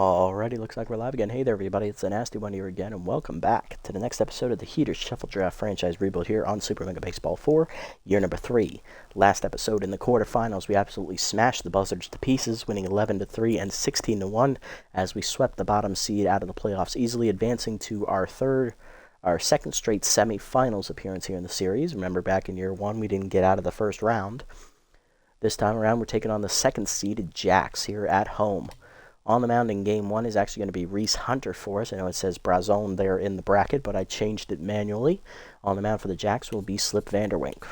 Alrighty, looks like we're live again. Hey there, everybody. It's the Nasty One here again, and welcome back to the next episode of the Heaters Shuffle Draft Franchise Rebuild here on Super Mega Baseball 4, year number 3. Last episode in the quarterfinals, we absolutely smashed the Buzzards to pieces, winning 11-3 and 16-1 as we swept the bottom seed out of the playoffs, easily advancing to our second straight semifinals appearance here in the series. Remember, back in year 1, we didn't get out of the first round. This time around, we're taking on the second-seeded Jacks here at home. On the mound in Game 1 is actually going to be Reese Hunter for us. I know it says Brazone there in the bracket, but I changed it manually. On the mound for the Jacks will be Slip Vanderwink.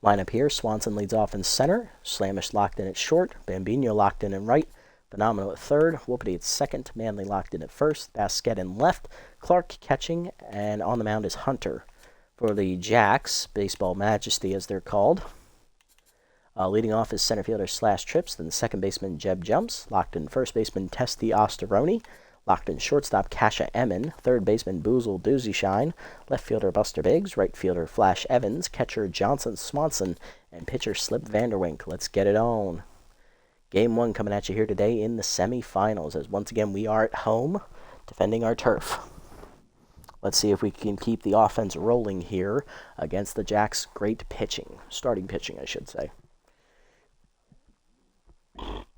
Lineup here, Swanson leads off in center. Slamish locked in at short. Bambino locked in right. Phenomenal at third. Whoopity at second. Manley locked in at first. Basket in left. Clark catching. And on the mound is Hunter. For the Jacks, Baseball Majesty as they're called. Leading off is center fielder Slash Trips, then second baseman Jeb Jumps, locked in first baseman Testy Osteroni, locked in shortstop Kasha Emmon, third baseman Boozle Doozy Shine, left fielder Buster Biggs, right fielder Flash Evans, catcher Johnson Swanson, and pitcher Slip Vanderwink. Let's get it on. Game 1 coming at you here today in the semifinals, as once again we are at home defending our turf. Let's see if we can keep the offense rolling here against the Jacks' great pitching, starting pitching I should say.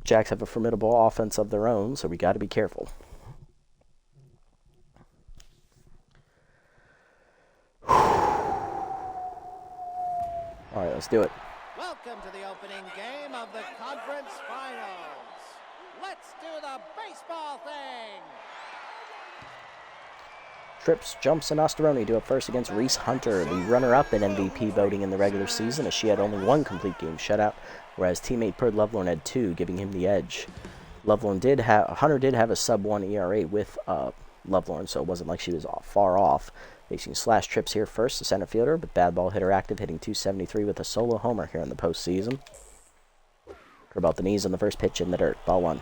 Jacks have a formidable offense of their own, so we got to be careful. All right, let's do it. Welcome to the opening game of the conference finals. Let's do the baseball thing. Trips, Jumps, and Osteroni do it first against Reese Hunter, the runner-up in MVP voting in the regular season, as she had only one complete game shutout, whereas teammate Perd Lovelorn had 2, giving him the edge. Hunter did have a sub-1 ERA with Lovelorn, so it wasn't like she was far off. Facing Slash Trips here first, the center fielder, but bad ball hitter active, hitting .273 with a solo homer here in the postseason. Curve out the knees on the first pitch in the dirt, ball 1.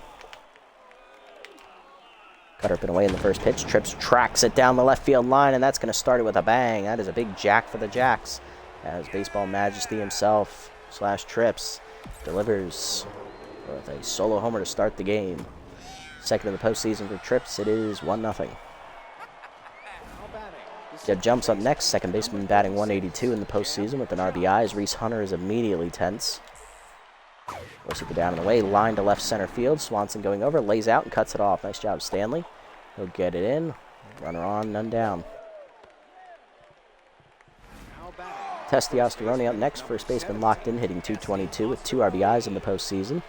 Cutter up and away in the first pitch. Trips tracks it down the left field line, and that's going to start it with a bang. That is a big jack for the Jacks, as Baseball Majesty himself, Slash Trips, delivers with a solo homer to start the game. Second of the postseason for Trips, it is 1-0. Jeb Jumps up next, second baseman batting .182 in the postseason with an RBI, as Reese Hunter is immediately tense. Force it down and away, line to left center field. Swanson going over, lays out and cuts it off. Nice job, Stanley. He'll get it in. Runner on, none down. Testy Osteroni up next. First baseman locked in, hitting .222 with 2 RBIs in the postseason.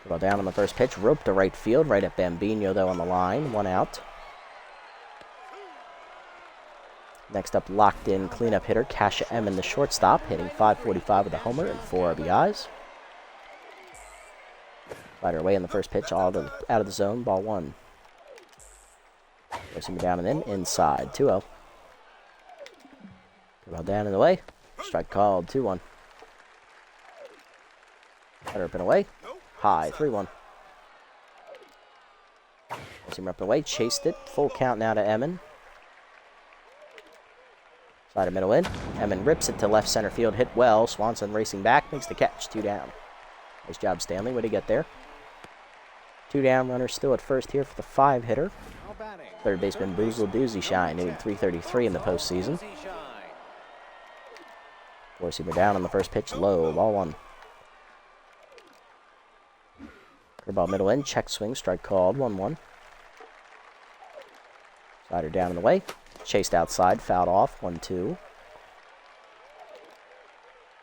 Well down on the first pitch, rope to right field, right at Bambino though on the line. 1 out. Next up, locked in cleanup hitter Kasha Emmon, the shortstop, hitting .545 with a homer and 4 RBIs. Slider away in the first pitch, out of the zone, ball 1. Goes him down and in, inside, 2-0. Ball down and away, strike called, 2-1. Slider up and away, high, 3-1. Goes him up and away, chased it, full count now to Emmon. Slider middle in. Emmon rips it to left center field. Hit well. Swanson racing back. Makes the catch. 2 down. Nice job, Stanley. Way to get there. 2 down. Runner still at first here for the 5-hitter. Third baseman Boozle Doozy Shine, hitting .333 in the postseason. 4-seamer down on the first pitch. Low. Ball 1. Curveball middle in. Check swing. Strike called. 1-1. Slider down and away. Chased outside, fouled off, 1-2.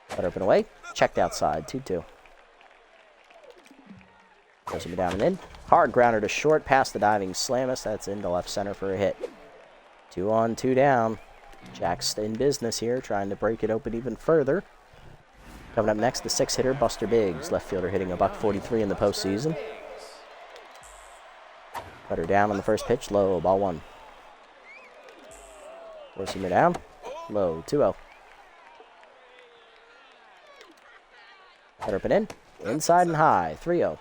Cut up and away, checked outside, 2-2. Goes him down and in. Hard grounder to short, past the diving Slamus. That's into left center for a hit. 2 on, 2 down. Jacks in business here, trying to break it open even further. Coming up next, the 6-hitter Buster Biggs, left fielder hitting .143 in the postseason. Cutter down on the first pitch, low, ball 1. Forcing it down. Low. 2-0. Cut up and in. Inside and high. 3-0.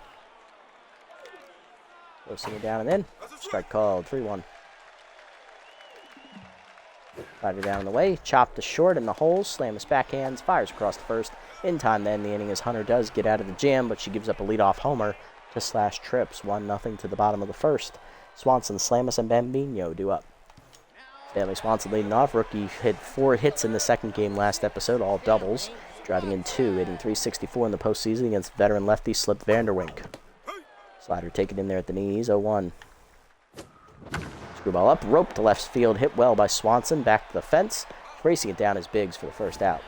Forcing it down and in. Strike called. 3-1. Slider down in the way. Chopped to short in the hole. Slam his backhands. Fires across the first. In time then, the inning as Hunter does get out of the jam, but she gives up a leadoff homer to slash trips. 1-0 to the bottom of the first. Swanson, Slamis, and Bambino do up. Stanley Swanson leading off. Rookie hit 4 hits in the second game last episode, all doubles. Driving in 2, hitting .364 in the postseason against veteran lefty Slip Vanderwink. Slider taken in there at the knees, 0-1. Screwball up, rope to left field, hit well by Swanson, back to the fence. Racing it down is Biggs for the first out.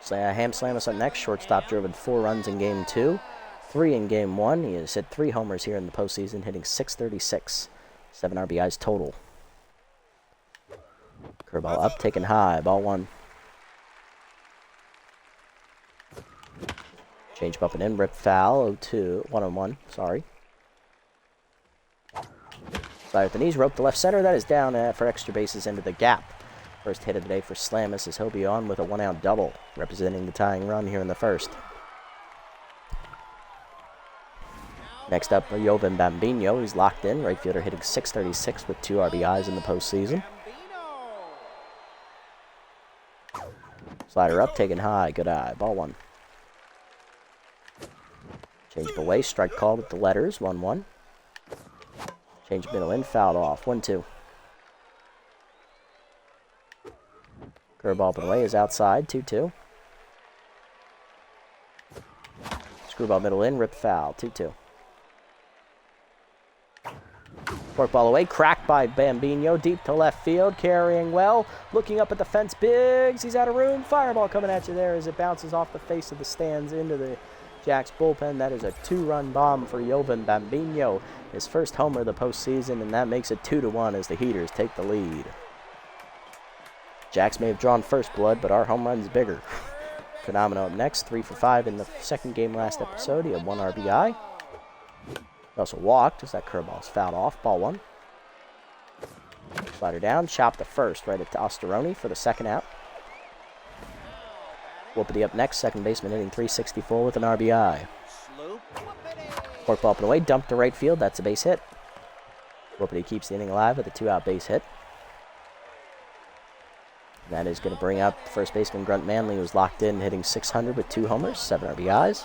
Ham Slamis up next. Shortstop drove in 4 runs in Game 2, 3 in Game 1. He has hit 3 homers here in the postseason, hitting .636. 7 RBIs total. Curveball up, taken high, ball 1. Change up and in, rip foul, 0-2, 1-1, sorry. Slider at the knees, rope to left center, that is down for extra bases into the gap. First hit of the day for Slamis is he'll be on with a 1-out double, representing the tying run here in the first. Next up, Jovan Bambino. He's locked in. Right fielder hitting .636 with 2 RBIs in the postseason. Slider up, taken high. Good eye. Ball 1. Change up away. Strike called with the letters. 1-1. Change middle in. Fouled off. 1-2. Curveball up and away is outside. 2-2. Screwball middle in. Rip foul. 2-2. Forkball away, cracked by Bambino, deep to left field, carrying well, looking up at the fence, Biggs, he's out of room, fireball coming at you there as it bounces off the face of the stands into the Jacks bullpen. That is a 2-run bomb for Jovan Bambino, his first homer of the postseason, and that makes it 2-1 as the Heaters take the lead. Jacks may have drawn first blood, but our home run's bigger. Phenomenal up next, 3 for 5 in the second game last episode, he had 1 RBI. He also walked as that curveball is fouled off. Ball 1. Slider down, chop to first, right at Osteroni for the second out. Whoopity up next, second baseman hitting .364 with an RBI. Forkball up and away, dumped to right field, that's a base hit. Whoopity keeps the inning alive with a 2-out base hit. That is going to bring up first baseman Grunt Manley, who's locked in, hitting .600 with 2 homers, 7 RBIs.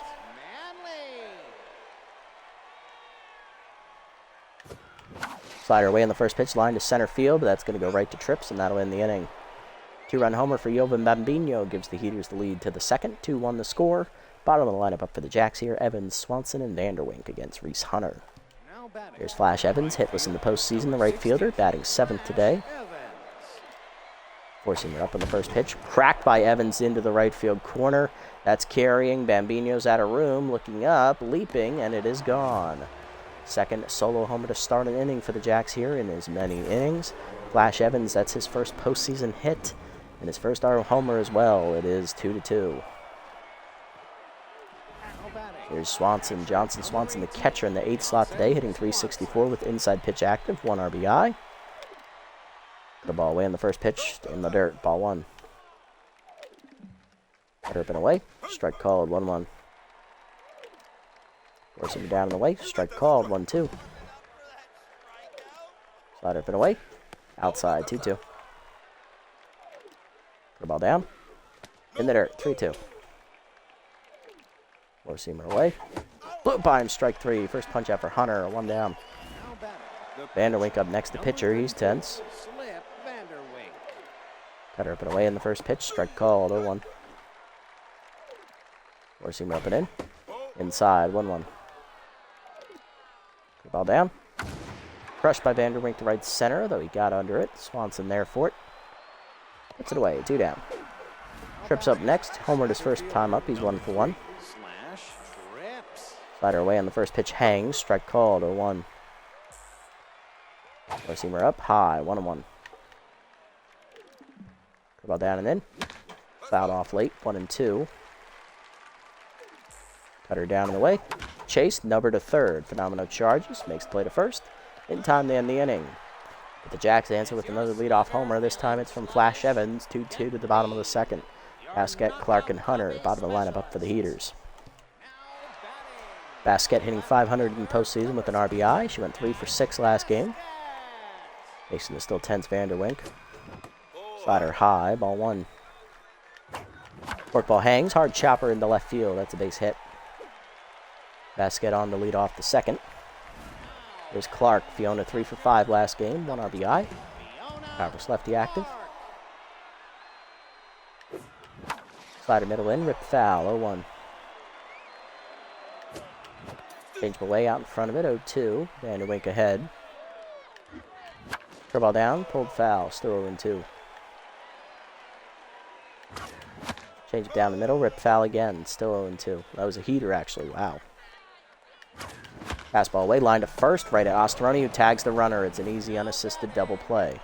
Slider away on the first pitch, line to center field, but that's going to go right to trips, and that'll end the inning. 2-run homer for Jovan Bambino gives the Heaters the lead to the second. 2-1 the score. Bottom of the lineup up for the Jacks here, Evans, Swanson, and Vanderwink against Reese Hunter. Here's Flash Evans, hitless in the postseason, the right fielder, batting 7th today. Forcing it up on the first pitch, cracked by Evans into the right field corner. That's carrying, Bambino's out of room, looking up, leaping, and it is gone. Second solo homer to start an inning for the Jacks here in as many innings. Flash Evans, that's his first postseason hit and his first homer as well. It is 2-2. Here's Swanson, Johnson Swanson, the catcher in the 8th slot today, hitting .364 with inside pitch active, 1 RBI. The ball away on the first pitch, in the dirt, ball 1. Cutter up and away, strike called, 1-1. Forcing him down and away. Strike called. 1-2. Slider up and away. Outside. 2-2. Ball down. In the dirt. 3-2. Four-seamer away. Blew by him. Strike 3. First punch out for Hunter. 1 down. Vanderwink up next to pitcher. He's tense. Cutter up and away in the first pitch. Strike called. 0-1. Four-seamer up and in. Inside. 1-1. Ball down. Crushed by Vanderwink to right center, though he got under it. Swanson there for it. Puts it away. 2 down. Trips up next. Homered his first time up. He's 1 for 1. Slider away on the first pitch. Hangs. Strike called. 0-1. Four-seamer up. High. 1-1. Ball down and in. Fouled off late. 1-2. Cutter down and away. Chase, number to third. Phenomenal charges. Makes the play to first. In time to end the inning. But the Jacks answer with another leadoff homer. This time it's from Flash Evans. 2-2 to the bottom of the second. Basket, Clark, and Hunter. Bottom of the lineup up for the Heaters. Basket hitting .500 in postseason with an RBI. She went 3 for 6 last game. Facing the still tense Vanderwink. Slider high. Ball 1. Forkball hangs. Hard chopper into left field. That's a base hit. Basket on to lead off the second. There's Clark. Fiona 3 for 5 last game, 1 RBI. Powerhouse lefty active. Slider middle in, ripped foul, 0-1. Change away out in front of it, 0-2. Vanderwink ahead. Curveball down, pulled foul, still 0-2. Change it down the middle, ripped foul again, still 0-2. That was a heater, actually, wow. Fastball away, line to first, right at Ostoroni, who tags the runner. It's an easy, unassisted double play.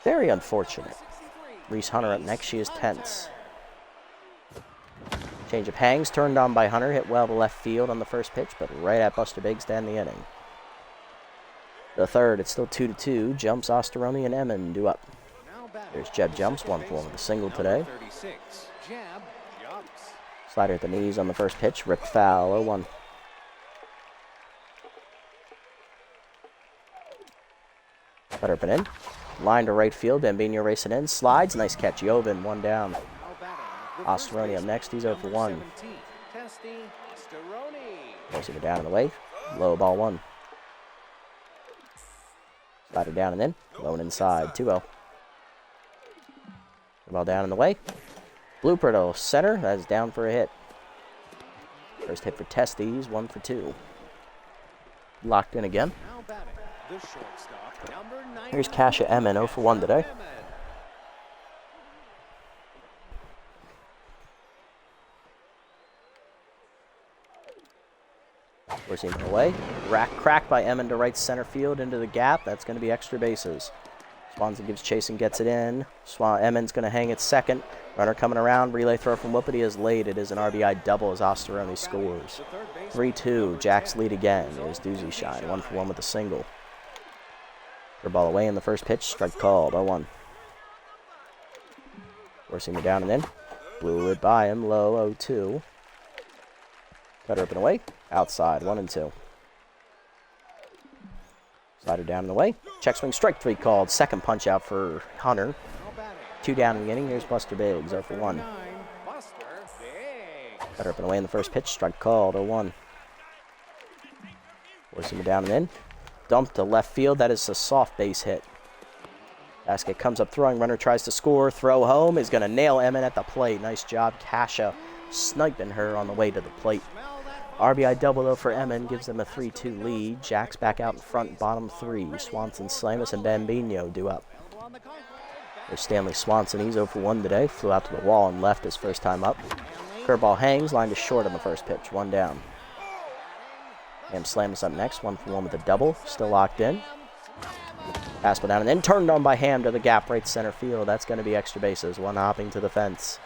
Very unfortunate. Reese Hunter up next, she is tense. Change of hangs, turned on by Hunter, hit well to left field on the first pitch, but right at Buster Biggs to end the inning. The third, it's still 2-2, jumps Ostoroni and Emmon due up. There's Jeb Jumps, 1 for 1 with a single today. Slider at the knees on the first pitch, ripped foul, 0-1. Cutter up and in. Line to right field, Bambino racing in, slides, nice catch, Jovin, 1 down. Ostoroni up next, he's 0 for 1. Forcing it down and away, low ball 1. Slider down and in, low and inside, 2-0. Ball down and away. Blooper to center, that is down for a hit. First hit for Testes, 1 for 2. Locked in again. Here's Kasha Emmon, 0 for 1 today. We're seeing it away. Crack by Emmon to right center field into the gap. That's going to be extra bases. Swanson gives chase and gets it in. Emmon's going to hang at second. Runner coming around. Relay throw from Whoopity is late. It is an RBI double as Ostoroni scores. 3-2. Jacks lead again. There's Doozy Shine. 1 for 1 with a single. Ball away in the first pitch. Strike called. 0-1. Forcing it down and in. Blew it by him. Low 0-2. Cutter up and away. Outside. 1-2. Slider down and away. Check swing. Strike 3 called. Second punch out for Hunter. 2 down in the inning. Here's Buster Biggs. 0 for 1. Cutter up and away in the first pitch. Strike called. 0-1. Forcing it down and in. Dump to left field. That is a soft base hit. Basket comes up throwing. Runner tries to score. Throw home is going to nail Emmon at the plate. Nice job. Kasha sniping her on the way to the plate. RBI double though for Emmon. Gives them a 3-2 lead. Jacks back out in front. Bottom 3. Swanson, Slamus, and Bambino due up. There's Stanley Swanson. He's 0 for 1 today. Flew out to the wall and left his first time up. Curveball hangs. Line to short on the first pitch. 1 down. Ham is up next, 1 for 1 with a double, still locked in. Fastball down and then turned on by Ham to the gap right center field. That's going to be extra bases, 1 hopping to the fence.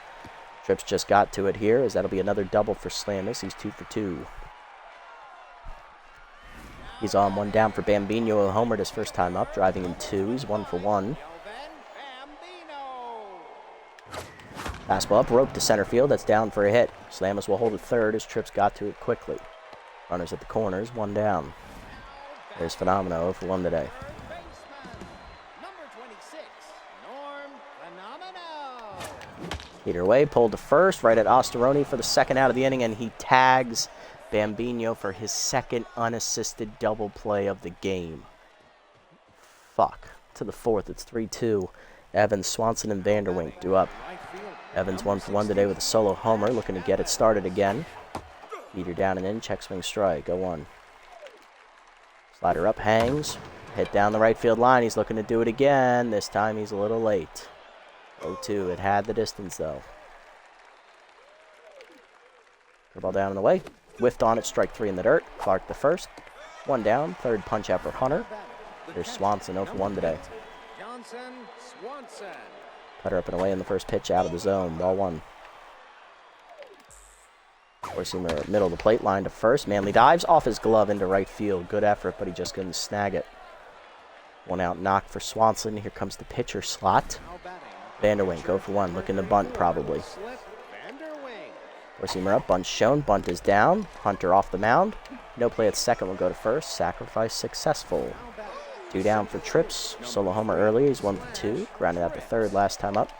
Trips just got to it here, as that'll be another double for Slamus. He's 2 for 2. He's on 1 down for Bambino, who homered his first time up, driving in 2. He's 1 for 1. Fastball up, rope to center field. That's down for a hit. Slamus will hold it third as Trips got to it quickly. Runners at the corners, 1 down. There's Phenomeno, 0 for 1 today. Heater away, pulled to first, right at Ostoroni for the second out of the inning, and he tags Bambino for his second unassisted double play of the game. Fuck. To the fourth, it's 3-2. Evans, Swanson, and Vanderwink due up. Evans 1 for 1 today with a solo homer, looking to get it started again. Heater down and in, check swing strike, 0-1. Slider up, hangs, hit down the right field line. He's looking to do it again. This time he's a little late. 0-2, it had the distance though. Ball down and away. Whiffed on it, strike 3 in the dirt. Clark the first. 1 down, third punch out for Hunter. There's Swanson, 0 for 1 today. Cutter up and away in the first pitch, out of the zone, ball 1. Four-seamer middle of the plate, line to first. Manley dives off his glove into right field. Good effort, but he just couldn't snag it. 1 out knock for Swanson. Here comes the pitcher slot. Vanderwink, 0 for 1. Looking to bunt, probably. Four-seamer up, bunt shown. Bunt is down. Hunter off the mound. No play at second will go to first. Sacrifice successful. 2 down for Trips. Solo homer early. He's 1 for 2. Grounded out to third last time up.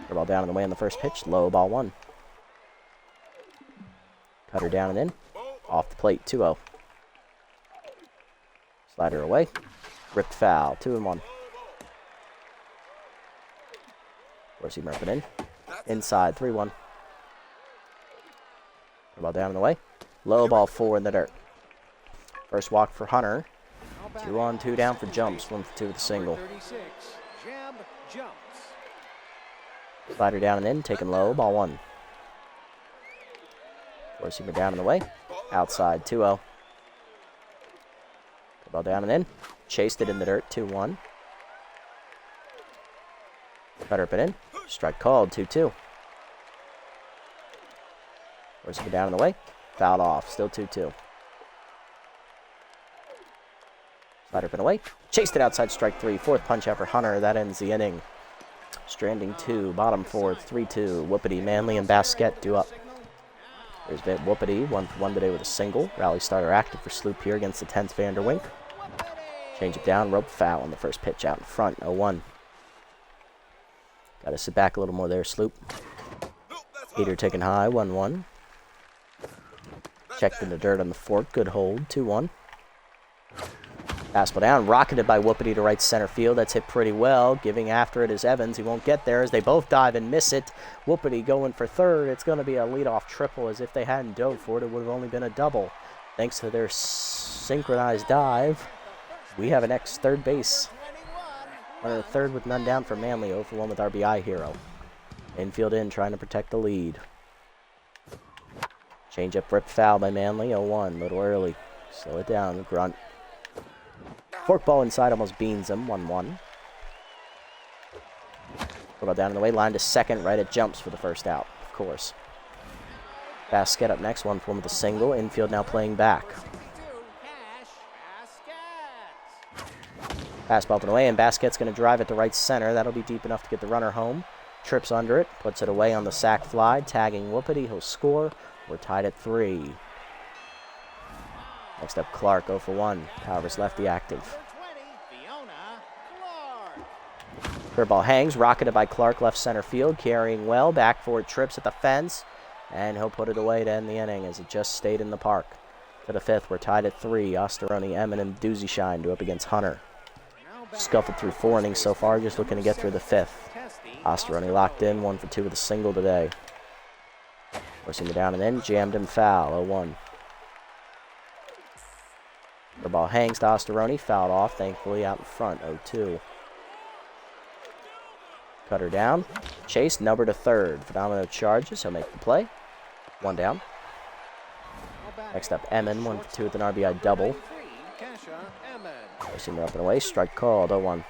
Ball down and away on the first pitch. Low ball 1. Cutter down and in. Off the plate, 2-0. Slider away. Ripped foul, 2-1. Dorsey Murphy in. Inside, 3-1. Ball down in the way. Low ball 4 in the dirt. First walk for Hunter. 2 on, 2 down for Jumps. 1 for 2 with a single. Slider down and in, taken low, ball 1. Dorsey down in the way. Outside, 2-0. Ball down and in. Chased it in the dirt, 2-1. Cutter up and in. Strike called, 2-2. Dorsey down in the way. Fouled off, still 2-2. Slider up and away. Chased it outside, strike 3. Fourth punch out for Hunter. That ends the inning. Stranding 2, bottom 4th, 3-2. Whoopity, Manley, and Basquette due up. There's Whoopity, 1 for 1 today with a single. Rally starter active for Sloop here against the 10th Vanderwink. Change it down, rope foul on the first pitch out in front, 0-1. Got to sit back a little more there, Sloop. Heater taken high, 1-1. Checked in the dirt on the fork, good hold, 2-1. Fastball down, rocketed by Whoopity to right center field. That's hit pretty well. Giving after it is Evans. He won't get there as they both dive and miss it. Whoopity going for third. It's going to be a leadoff triple, as if they hadn't dove for it, it would have only been a double. Thanks to their synchronized dive, we have an X third base. Runner at third with none down for Manley. 0 for 1 with RBI Hero. Infield in, trying to protect the lead. Change up, ripped foul by Manley. 0-1, little early. Slow it down, grunt. Forkball inside almost beans him, 1-1. Ball down in the way, line to second, right at Jumps for the first out, of course. Basquette up next, 1 for 1 with a single. Infield now playing back. Fastball up and away, and Basquette's going to drive it to right center. That'll be deep enough to get the runner home. Trips under it, puts it away on the sac fly, tagging Whoopity. He'll score. We're tied at 3. Next up, Clark, 0 for 1. Powers lefty active. Curveball hangs, rocketed by Clark, left center field, carrying well. Back forward, trips at the fence, and he'll put it away to end the inning as it just stayed in the park. To the 5th, we're tied at 3. Osteroni, Emmett, and Doozy Shine do up against Hunter. Scuffled through 4 innings so far, just looking to get through the 5th. Osteroni locked in, 1 for 2 with a single today. Forcing it down and in, jammed him foul, 0-1. The ball hangs to Osteroni, fouled off, thankfully out in front, 0-2. Cutter down, chase, number to third. Phenomenal charges, he'll make the play. 1 down. Next up, Emmon, 1 for 2 with an RBI double. Forcing it up and away, strike called, 0-1.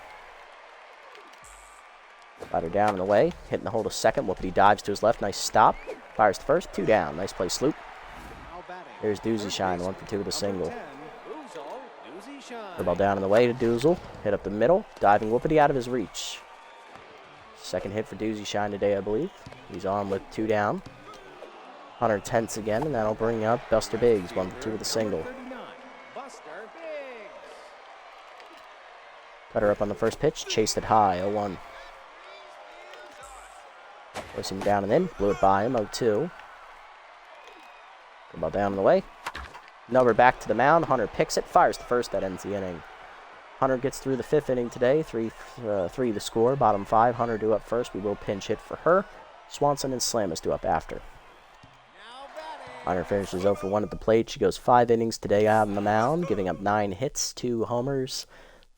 Slider down and away, hitting the hole to second. Whoopity dives to his left, nice stop. Fires to first, 2 down, nice play, Sloop. Here's Doozy Shine, 1 for 2 with a single. The ball down in the way to Doozle. Hit up the middle. Diving Whoopity out of his reach. Second hit for Doozy Shine today, I believe. He's on with 2 down. Hunter tense again, and that'll bring up Buster Biggs, 1 for 2 with a single. Cutter up on the first pitch. Chased it high, 0-1. Force him down and in. Blew it by him, 0-2. The ball down in the way. Number back to the mound. Hunter picks it, fires the first. That ends the inning. Hunter gets through the 5th inning today. 3 the score. Bottom 5. Hunter due up first. We will pinch hit for her. Swanson and Slamus due up after. Hunter finishes 0 for 1 at the plate. She goes 5 innings today out on the mound, giving up 9 hits, 2 homers,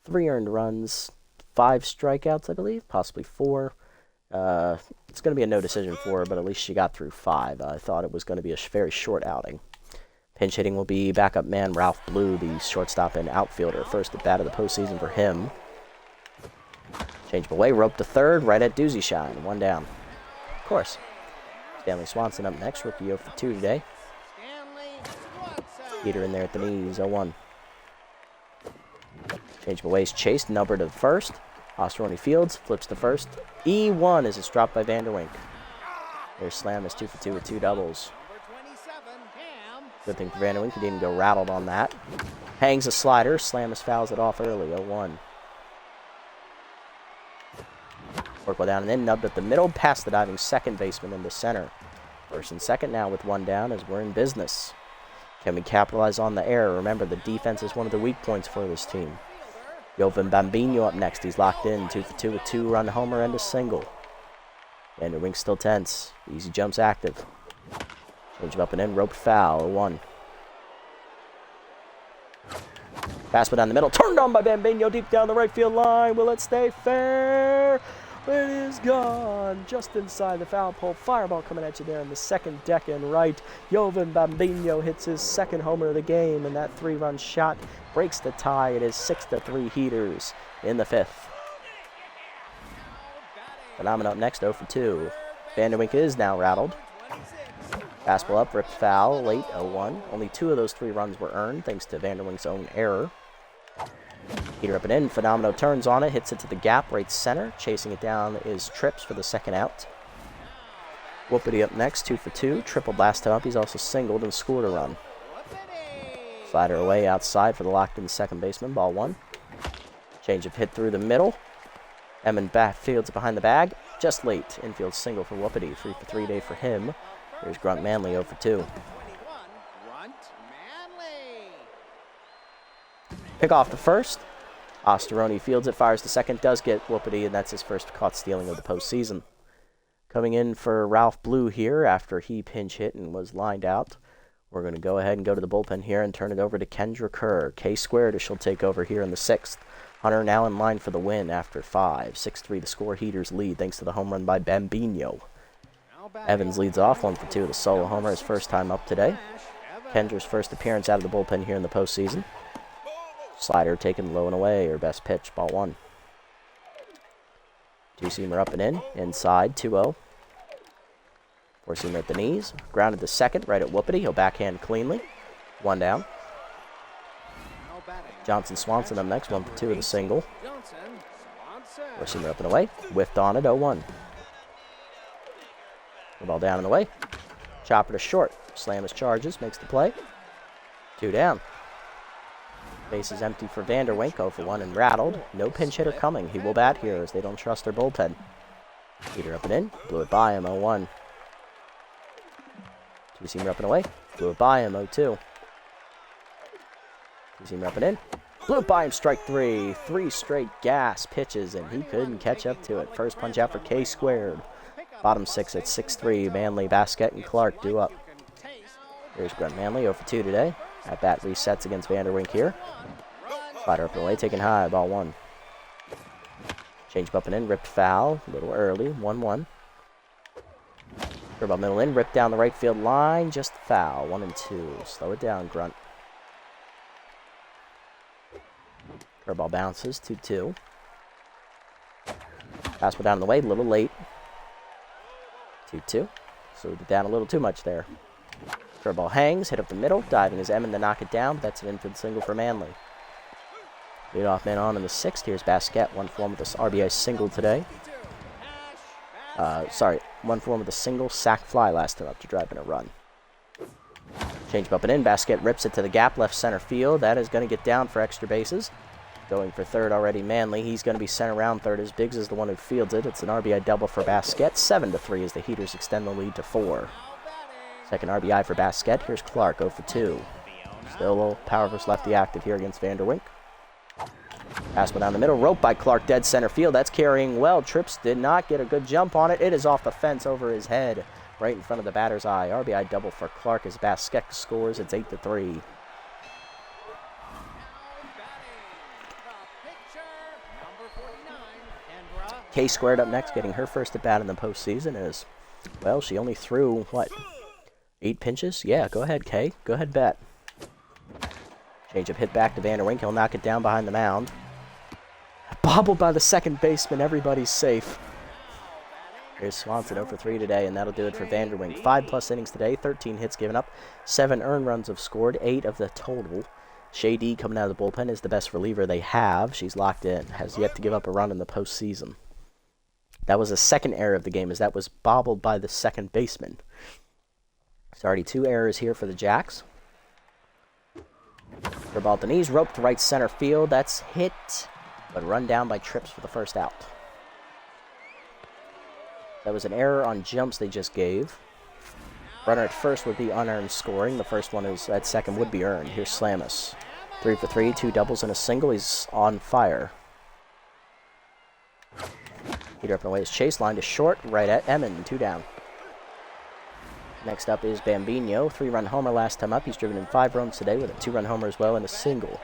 3 earned runs, 5 strikeouts, I believe, possibly 4. It's going to be a no decision for her, but at least she got through 5. I thought it was going to be a very short outing. Pinch hitting will be backup man Ralph Blue, the shortstop and outfielder. First at bat of the postseason for him. Change away, rope to third, right at Doozy Shine. 1 down. Of course. Stanley Swanson up next, rookie 0 for 2 today. Heater in there at the knees, 0-1. Change away is chased, number to first. Osteroni fields, flips to first. E1 as it's dropped by Vanderwink. Their slam is 2 for 2 with 2 doubles. Good thing for Vanderwink, he didn't go rattled on that. Hangs a slider, Slamus fouls it off early, 0-1. Work well down and in, nubbed at the middle, past the diving second baseman into center. First and second now with 1 down as we're in business. Can we capitalize on the error? Remember, the defense is one of the weak points for this team. Jovan Bambino up next. He's locked in. 2 for 2 with 2-run homer and a single. Vanderwink still tense. Easy jumps active. Change him up and in. Roped foul. 1. Fastball down the middle. Turned on by Bambino deep down the right field line. Will it stay fair? It is gone. Just inside the foul pole. Fireball coming at you there in the second deck and right. Jovan Bambino hits his second homer of the game, and that 3-run shot breaks the tie. It is 6-3 Heaters in the 5th. Phenomenon up next, 0 for 2. Vanderwink is now rattled. Fastball up, ripped foul, late, 0-1. Only 2 of those 3 runs were earned, thanks to Vanderwink's own error. Heater up and in. Phenomenal turns on it, hits it to the gap, right center. Chasing it down is Trips for the second out. Whoopity up next, 2 for 2. Triple blast him up. He's also singled and scored a run. Slider away outside for the locked-in second baseman. Ball 1. Change of hit through the middle. Emmon fields it behind the bag. Just late. Infield single for Whoopity. 3 for 3 day for him. Here's Grunt Manley, 0 for 2. Pick off the first. Osteroni fields it, fires the second, does get Whoopity, and that's his first caught stealing of the postseason. Coming in for Ralph Blue here after he pinch hit and was lined out. We're going to go ahead and go to the bullpen here and turn it over to Kendra Kerr. K-squared, she'll take over here in the 6th. Hunter now in line for the win after 5. 6-3 the score. Heaters lead thanks to the home run by Bambino. Evans leads off 1 for 2 with a solo homer, his first time up today. Kendra's first appearance out of the bullpen here in the postseason. Slider taken low and away, or best pitch, ball 1. Two-seamer up and in, inside, 2-0. Four-seamer at the knees, grounded to second, right at Whoopity. He'll backhand cleanly. 1 down. Johnson Swanson up next, 1 for 2 with a single. Four-seamer up and away, whiffed on it, 0-1. The ball down and away. Chopper to short, slam his charges, makes the play. 2 down. Base is empty for Vanderwink, 0 for 1 and rattled. No pinch hitter coming. He will bat here as they don't trust their bullpen. Heater up and in. Blew it by him, 0-1. Two-seamer up and away. Blew it by him, 0-2. Two-seamer up and in. Blew it by him, strike 3. 3 straight gas pitches, and he couldn't catch up to it. First punch out for K-squared. Bottom 6 at 6-3. Manley, Basket, and Clark due up. Here's Grunt Manley, 0 for 2 today. At bat resets against Vanderwink here. Slider up and away, taken high, ball 1. Change up and in, ripped foul, a little early, 1-1. Curveball middle in, ripped down the right field line, just foul, 1 and 2. Slow it down, Grunt. Curveball bounces, 2-2. Fastball down the way, a little late. 2-2. Slowed it down a little too much there. Curveball hangs, hit up the middle, diving is Emmon to knock it down. That's an infield single for Manley. Leadoff man on in the 6th. Here's Basket, 1 for 1 with this RBI single today. 1 for 1 with a single sac fly last time up to drive in a run. Change up and in. Basket rips it to the gap, left center field. That is going to get down for extra bases. Going for third already, Manley. He's going to be sent around third as Biggs is the one who fields it. It's an RBI double for Basket. 7-3 as the Heaters extend the lead to 4. Second RBI for Basket. Here's Clark, 0 for 2. Still a little power versus lefty active here against Vanderwink. Fastball down the middle, roped by Clark, dead center field. That's carrying well. Trips did not get a good jump on it. It is off the fence over his head, right in front of the batter's eye. RBI double for Clark as Basket scores. It's 8-3. K-squared up next, getting her first at bat in the postseason is, well, she only threw, 8 pinches? Yeah, go ahead, Kay. Go ahead, bet. Change up hit back to Vanderwink. He'll knock it down behind the mound. Bobbled by the second baseman. Everybody's safe. Here's Swanson 0 for 3 today, and that'll do it for Vanderwink. 5+ innings today, 13 hits given up, 7 earned runs have scored, 8 of the total. Shay D coming out of the bullpen is the best reliever they have. She's locked in. Has yet to give up a run in the postseason. That was a second error of the game, as that was bobbled by the second baseman. There's already 2 errors here for the Jacks. Curveball at the knees, roped to right center field. That's hit, but run down by Trips for the first out. That was an error on jumps they just gave. Runner at first would be unearned scoring. The first one is at second would be earned. Here's Slamus. 3 for 3, 2 doubles and a single. He's on fire. Heater up and away is Chase. Line to short, right at Emmon. 2 down. Next up is Bambino. 3-run homer last time up. He's driven in 5 runs today with a 2-run homer as well and a single.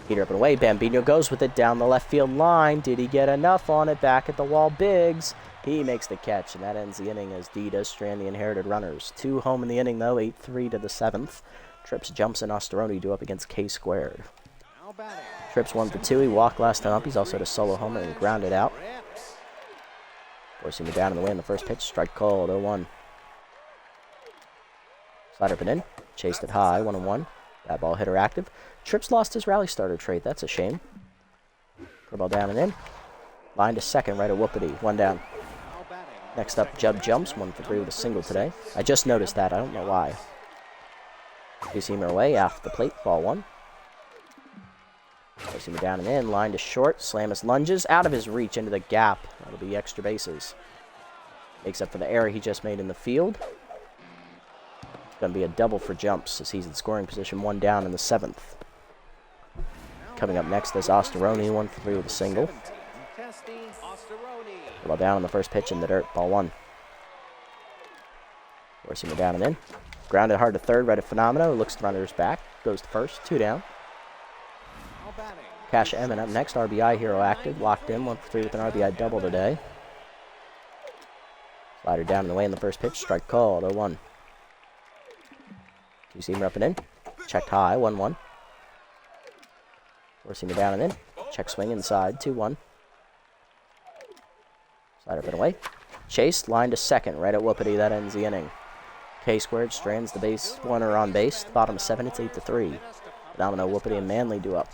Heater up and away. Bambino goes with it down the left field line. Did he get enough on it? Back at the wall, Biggs. He makes the catch, and that ends the inning as D does strand the inherited runners. 2 home in the inning, though, 8-3 to the 7th. Trips, Jumps, and Osteroni do up against K squared. Trips 1 for 2. He walked last time up. He's also had a solo homer and grounded out. Forcing it down in the way in the first pitch. Strike called, 0-1. Slider up and in. Chased it high, 1-1. That ball hitter active. Trips lost his rally starter trait. That's a shame. Curveball down and in. Line to second, right at Whoopity. 1 down. Next up, Jumps, 1 for 3 with a single today. I just noticed that. I don't know why. Two-seamer away, off the plate, ball 1. Two-seamer down and in, line to short. Slamus lunges out of his reach into the gap. That'll be extra bases. Makes up for the error he just made in the field. It's going to be a double for Jumps as he's in scoring position, 1 down in the 7th. Coming up next is Osteroni, 1 for 3 with a single. Ball down on the first pitch in the dirt, ball 1. Forcing it down and in. Grounded hard to third, right at Phenomeno. Looks the runner's back. Goes to first, 2 down. Cash Emmon up next. RBI hero active. Locked in, 1 for 3 with an RBI double today. Slider down and away in the first pitch. Strike called, 0-1. Two-seamer up and in. Checked high, 1-1. Forcing it down and in. Check swing inside, 2-1. Slider up and away. Chase, line to second, right at Whoopity. That ends the inning. K squared strands the base runner on base. Bottom of 7, it's 8-3. Phenomeno, Whoopity, and Manley do up.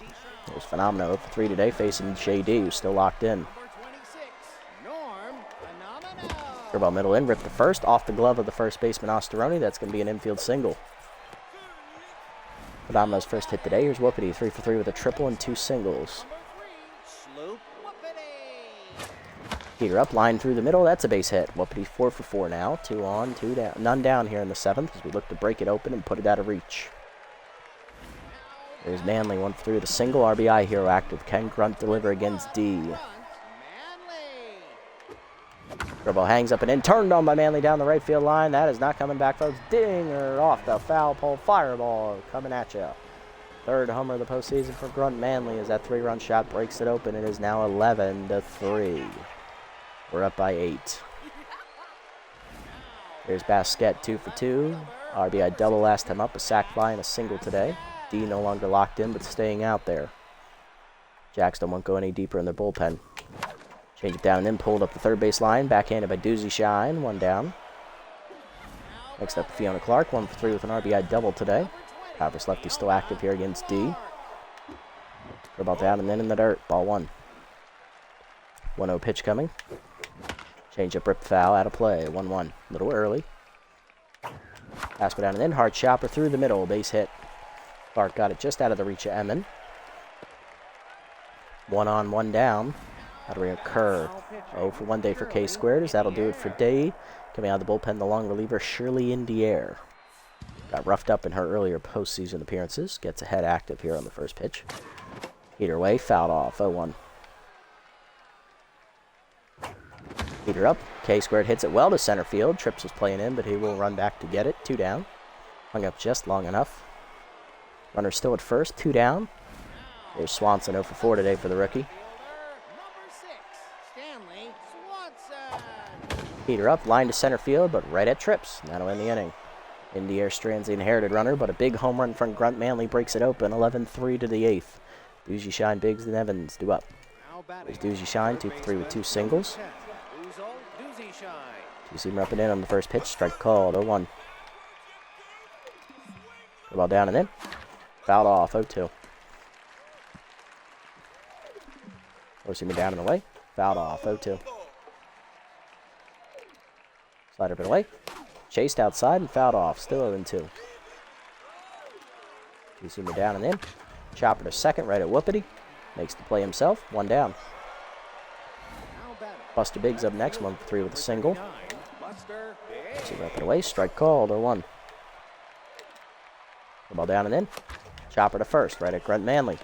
There's Phenomeno 0 for 3 today, facing JD, who's still locked in. Curveball middle in, ripped to first, off the glove of the first baseman Osteroni. That's going to be an infield single. Phenomeno's first hit today. Here's Whoopity, 3 for 3 with a triple and 2 singles. Heater up, line through the middle. That's a base hit. Whoopity 4 for 4 now. 2 on, 2 down. None down here in the 7th as we look to break it open and put it out of reach. There's Manley, 1 for 3 with a single. RBI hero active. Can Grunt deliver against D? Curveball hangs up and in. Turned on by Manley down the right field line. That is not coming back, folks. Dinger off the foul pole. Fireball coming at you. 3rd homer of the postseason for Grunt. Manley as that 3-run shot breaks it open. It is now 11-3. We're up by 8. There's Basquette, 2 for 2. RBI double last time up, a sac fly and a single today. D no longer locked in, but staying out there. Jackson won't go any deeper in their bullpen. Change it down and in, pulled up the third base line. Backhanded by Doozy Shine, 1 down. Next up, Fiona Clark, 1 for 3 with an RBI double today. Powers lefty still active here against D. Curveball down and then in the dirt, ball 1. 1-0 pitch coming. Change up, rip foul, out of play, 1-1. A little early. Pass it down and in, hard chopper through the middle, base hit. Clark got it just out of the reach of Emmon. 1 on, 1 down. That'll reoccur. 0 for 1 day for K squared, as that'll do it for Day. Coming out of the bullpen, the long reliever, Shirley Indiere. Got roughed up in her earlier postseason appearances. Gets ahead active here on the first pitch. Heater away, fouled off, 0-1. Heater up. K squared hits it well to center field. Trips was playing in, but he will run back to get it. 2 down. Hung up just long enough. Runner still at first. 2 down. There's Swanson 0 for 4 today for the rookie. Heater up. Line to center field, but right at Trips. That'll end the inning. Indiere strands the inherited runner, but a big home run from Grunt. Manley breaks it open. 11-3 to the 8th. Doozy Shine, Biggs, and Evans do up. There's Doozy Shine, 2 for 3 with 2 singles. Two-seamer up and in on the first pitch. Strike called, 0-1. Ball down and in. Fouled off, 0-2. Four-seamer down and away. Fouled off, 0-2. Slider up and away. Chased outside and fouled off. Still 0-2. Two-seamer down and in. Chopper to second, right at Whoopity. Makes the play himself. 1 down. Buster Biggs up next, 1 for 3 with a single. Buster So rep it away, strike called, 0-1. The ball down and in. Chopper to first, right at Grunt Manley.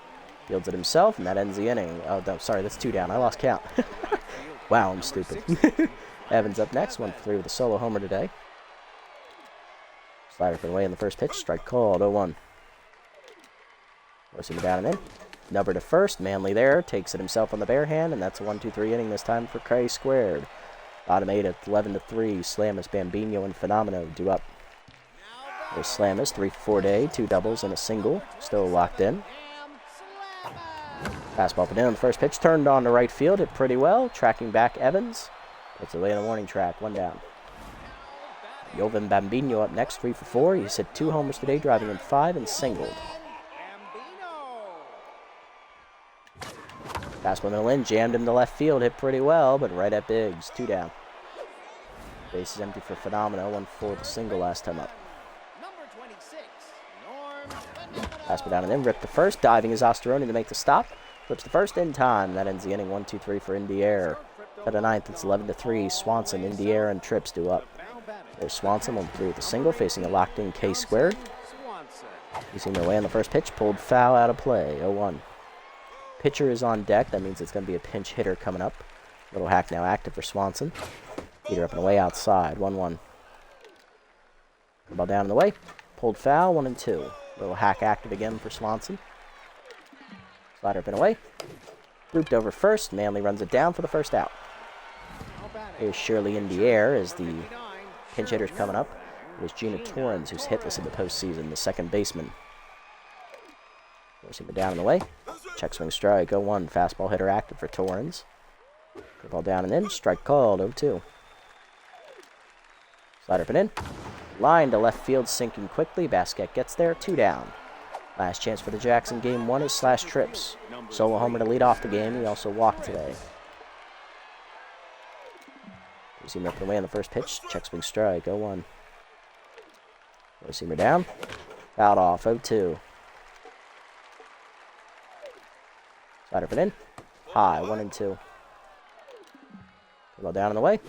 Fields it himself, and that ends the inning. Oh, no, sorry, that's 2 down. I lost count. Wow, I'm stupid. Evans up next, 1 for 3 with a solo homer today. Slider put away in the first pitch, strike called, 0-1. Forcing it down and in. Number to first, Manley there, takes it himself on the bare hand, and that's a 1-2-3 inning this time for K Squared. Bottom 8 at 11-3, Slamus, Bambino, and Phenomeno due up. There's Slamus, 3 for 4 day, 2 doubles and a single, still locked in. Fastball put in on the first pitch, turned on to right field, hit pretty well, tracking back Evans. It's away on the warning track, 1 down. Jovan Bambino up next, 3 for 4. He's hit 2 homers today, driving in 5 and singled. Fastball middle in, jammed into left field, hit pretty well, but right at Biggs, 2 down. Base is empty for Phenomeno, 1-4 with a single last time up. Fastball down and in, ripped to first, diving is Osteroni to make the stop. Flips to first in time. That ends the inning, 1-2-3 for Indiere. To the ninth, it's 11-3. Swanson, Indiere, and Trips due up. There's Swanson, 1-3 with a single, facing a locked-in K Squared. Using their way on the first pitch, pulled foul out of play, 0-1. Pitcher is on deck. That means it's going to be a pinch hitter coming up. Little hack now active for Swanson. Heater up and away outside, 1-1. Ball down and away. Pulled foul, 1-2. Little hack active again for Swanson. Slider up and away. Looped over first. Manley runs it down for the first out. Here's Shirley in the air as the pinch hitter's coming up. There's Gina Torrens, who's hitless in the postseason, the second baseman. Forcing it down and away. Check swing strike, 0-1. Fastball hitter active for Torrens. Ball down and in. Strike called, 0-2. Slider up and in. Line to left field, sinking quickly. Basquette gets there, 2 down. Last chance for the Jackson game 1 is Slash Trips. Solo homer to lead off the game. He also walked today. You see him up and away on the first pitch. Check swing strike, 0-1. Seamer down. Fouled off, 0-2. Slider up and in. High, 1-2. Ball down and away.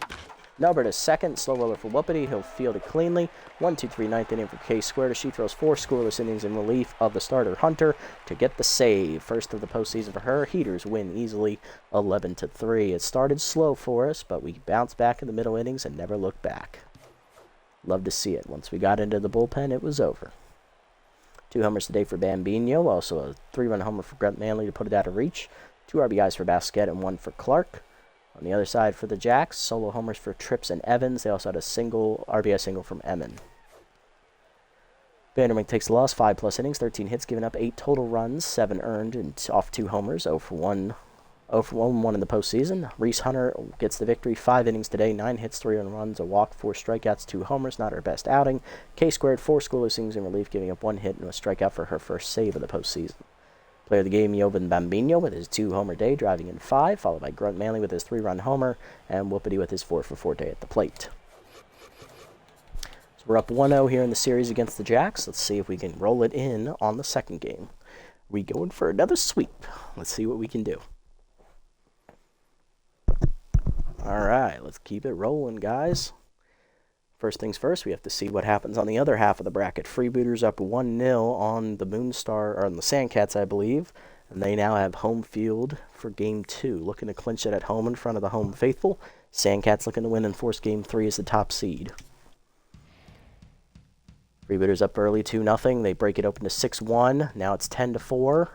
Nuber to second, slow roller for Whoopity. He'll field it cleanly. 1-2-3, ninth inning for K Squared. She throws 4 scoreless innings in relief of the starter Hunter to get the save. First of the postseason for her. Heaters win easily, 11-3. It started slow for us, but we bounced back in the middle innings and never looked back. Love to see it. Once we got into the bullpen, it was over. 2 homers today for Bambino. Also a 3-run homer for Grunt Manley to put it out of reach. 2 RBIs for Basquette and 1 for Clark. On the other side for the Jacks, solo homers for Trips and Evans. They also had a RBI single from Emin. Vandermink takes the loss, 5+ innings, 13 hits, giving up 8 total runs, 7 earned, and off 2 homers, 0 for 1 in the postseason. Reese Hunter gets the victory, 5 innings today, 9 hits, 3 earned runs, a walk, 4 strikeouts, 2 homers, not her best outing. K Squared, 4 scoreless innings in relief, giving up 1 hit and a strikeout for her first save of the postseason. Player of the game, Jovan Bambino with his 2-homer day, driving in 5, followed by Grunt Manley with his 3-run homer, and Whoopity with his 4-for-4 day at the plate. So we're up 1-0 here in the series against the Jacks. Let's see if we can roll it in on the second game. We going for another sweep. Let's see what we can do. All right, let's keep it rolling, guys. First things first, we have to see what happens on the other half of the bracket. Freebooters up 1-0 on the Moonstar, or on the Sandcats, I believe. And they now have home field for Game 2. Looking to clinch it at home in front of the home faithful. Sandcats looking to win and force Game 3 as the top seed. Freebooters up early 2-0. They break it open to 6-1. Now it's 10-4.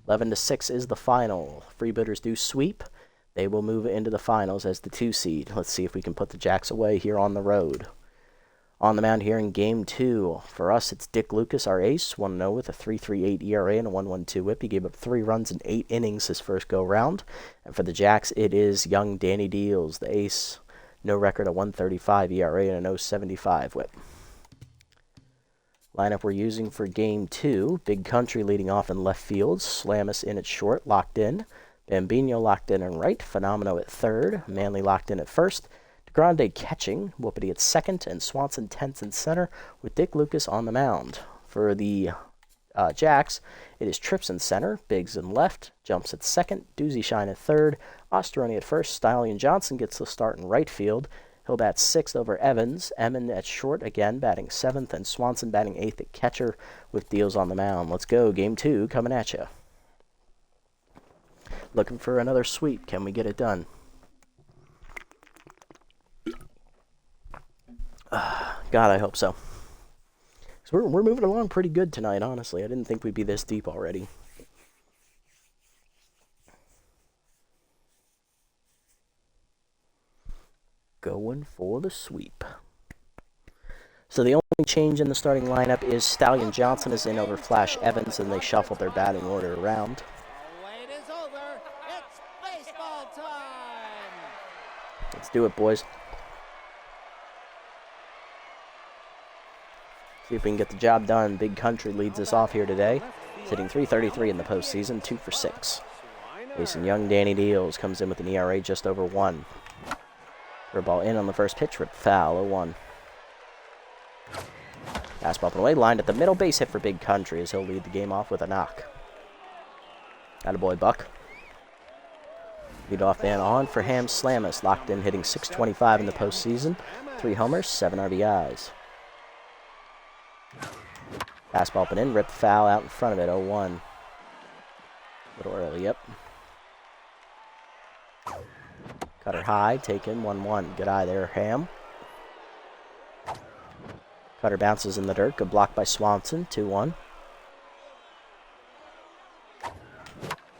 11-6 is the final. Freebooters do sweep. They will move into the finals as the 2 seed. Let's see if we can put the Jacks away here on the road. On the mound here in Game 2, for us, it's Dick Lucas, our ace, 1-0 with a 3.38 ERA and a 1.12 whip. He gave up 3 runs in 8 innings his first go-round. And for the Jacks, it is young Danny Deals, the ace, no record, a 1.35 ERA and a 0.75 whip. Lineup we're using for Game 2, Big Country leading off in left field, Slamus in at short, locked in. Bambino locked in right, Phenomeno at third, Manley locked in at first, DeGrande catching, Whoopity at second, and Swanson tenth in center with Dick Lucas on the mound. For the Jacks. It is Trips in center, Biggs in left, Jumps at second, Doozy Shine at third, Osteroni at first, Stallion Johnson gets the start in right field. He'll bat sixth over Evans, Emmon at short again, batting seventh, and Swanson batting eighth at catcher with Deals on the mound. Let's go, game 2 coming at you. Looking for another sweep. Can we get it done? God, I hope so. So we're moving along pretty good tonight, honestly. I didn't think we'd be this deep already. Going for the sweep. So the only change in the starting lineup is Stallion Johnson is in over Flash Evans, and they shuffled their batting order around. The wait is over. It's baseball time. Let's do it, boys. See if we can get the job done. Big Country leads us off here today, sitting .333 in the postseason, 2 for 6. Mason Young, Danny Deals comes in with an ERA just over 1. For ball in on the first pitch, rip foul, 0-1. Fastball up and away, lined at the middle, base hit for Big Country as he'll lead the game off with a knock. Attaboy, Buck. Leadoff man on for Ham Slamus, locked in, hitting .625 in the postseason, 3 homers, 7 RBIs. Fastball up and in, ripped foul out in front of it, 0-1. A little early, yep. Cutter high, taken, 1-1. Good eye there, Ham. Cutter bounces in the dirt, good block by Swanson, 2-1.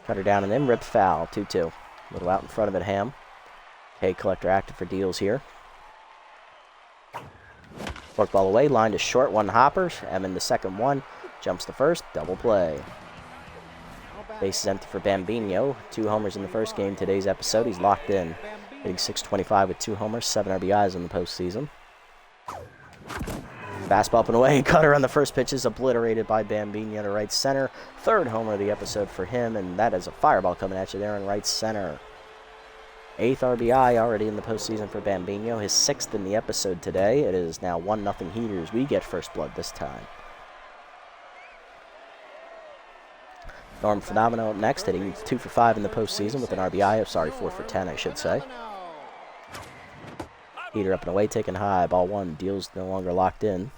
Cutter down and in, ripped foul, 2-2. A little out in front of it, Ham. Hay collector active for Deals here. Fork ball away, line to short, 1 hopper. Emmon the second one, jumps to first, double play. Base is empty for Bambino. 2 homers in the first game today's episode. He's locked in, hitting .625 with 2 homers, 7 RBIs in the postseason. Fastball up and away. Cutter on the first pitch is obliterated by Bambino to right center. 3rd homer of the episode for him, and that is a fireball coming at you there in right center. 8th RBI already in the postseason for Bambino. His 6th in the episode today. It is now 1-0 Heaters. We get first blood this time. Norm Phenomenal up next, hitting 2 for 5 in the postseason with an RBI. 4 for 10, I should say. Heater up and away, taken high. Ball 1. Deals no longer locked in.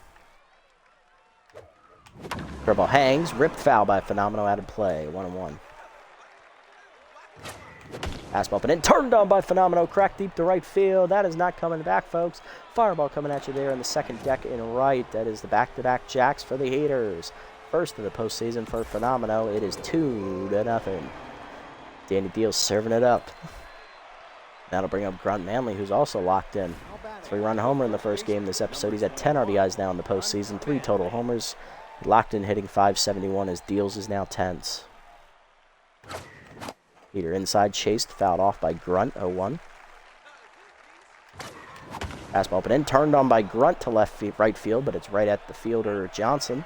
Curveball hangs. Ripped foul by Phenomenal out of play. 1-1. Fastball up and in. Turned on by Phenomenal. Cracked deep to right field. That is not coming back, folks. Fireball coming at you there in the second deck in right. That is the back-to-back Jacks for the Heaters. First of the postseason for Phenomenal. It is 2-0. Danny Deals serving it up. That'll bring up Grunt Manley, who's also locked in. 3-run homer in the first game this episode. He's at 10 RBIs now in the postseason. 3 total homers. Locked in, hitting .571 as Deals is now tense. Heater inside, chased, fouled off by Grunt, 0-1. Fastball up and in, turned on by Grunt to right field, but it's right at the fielder Johnson.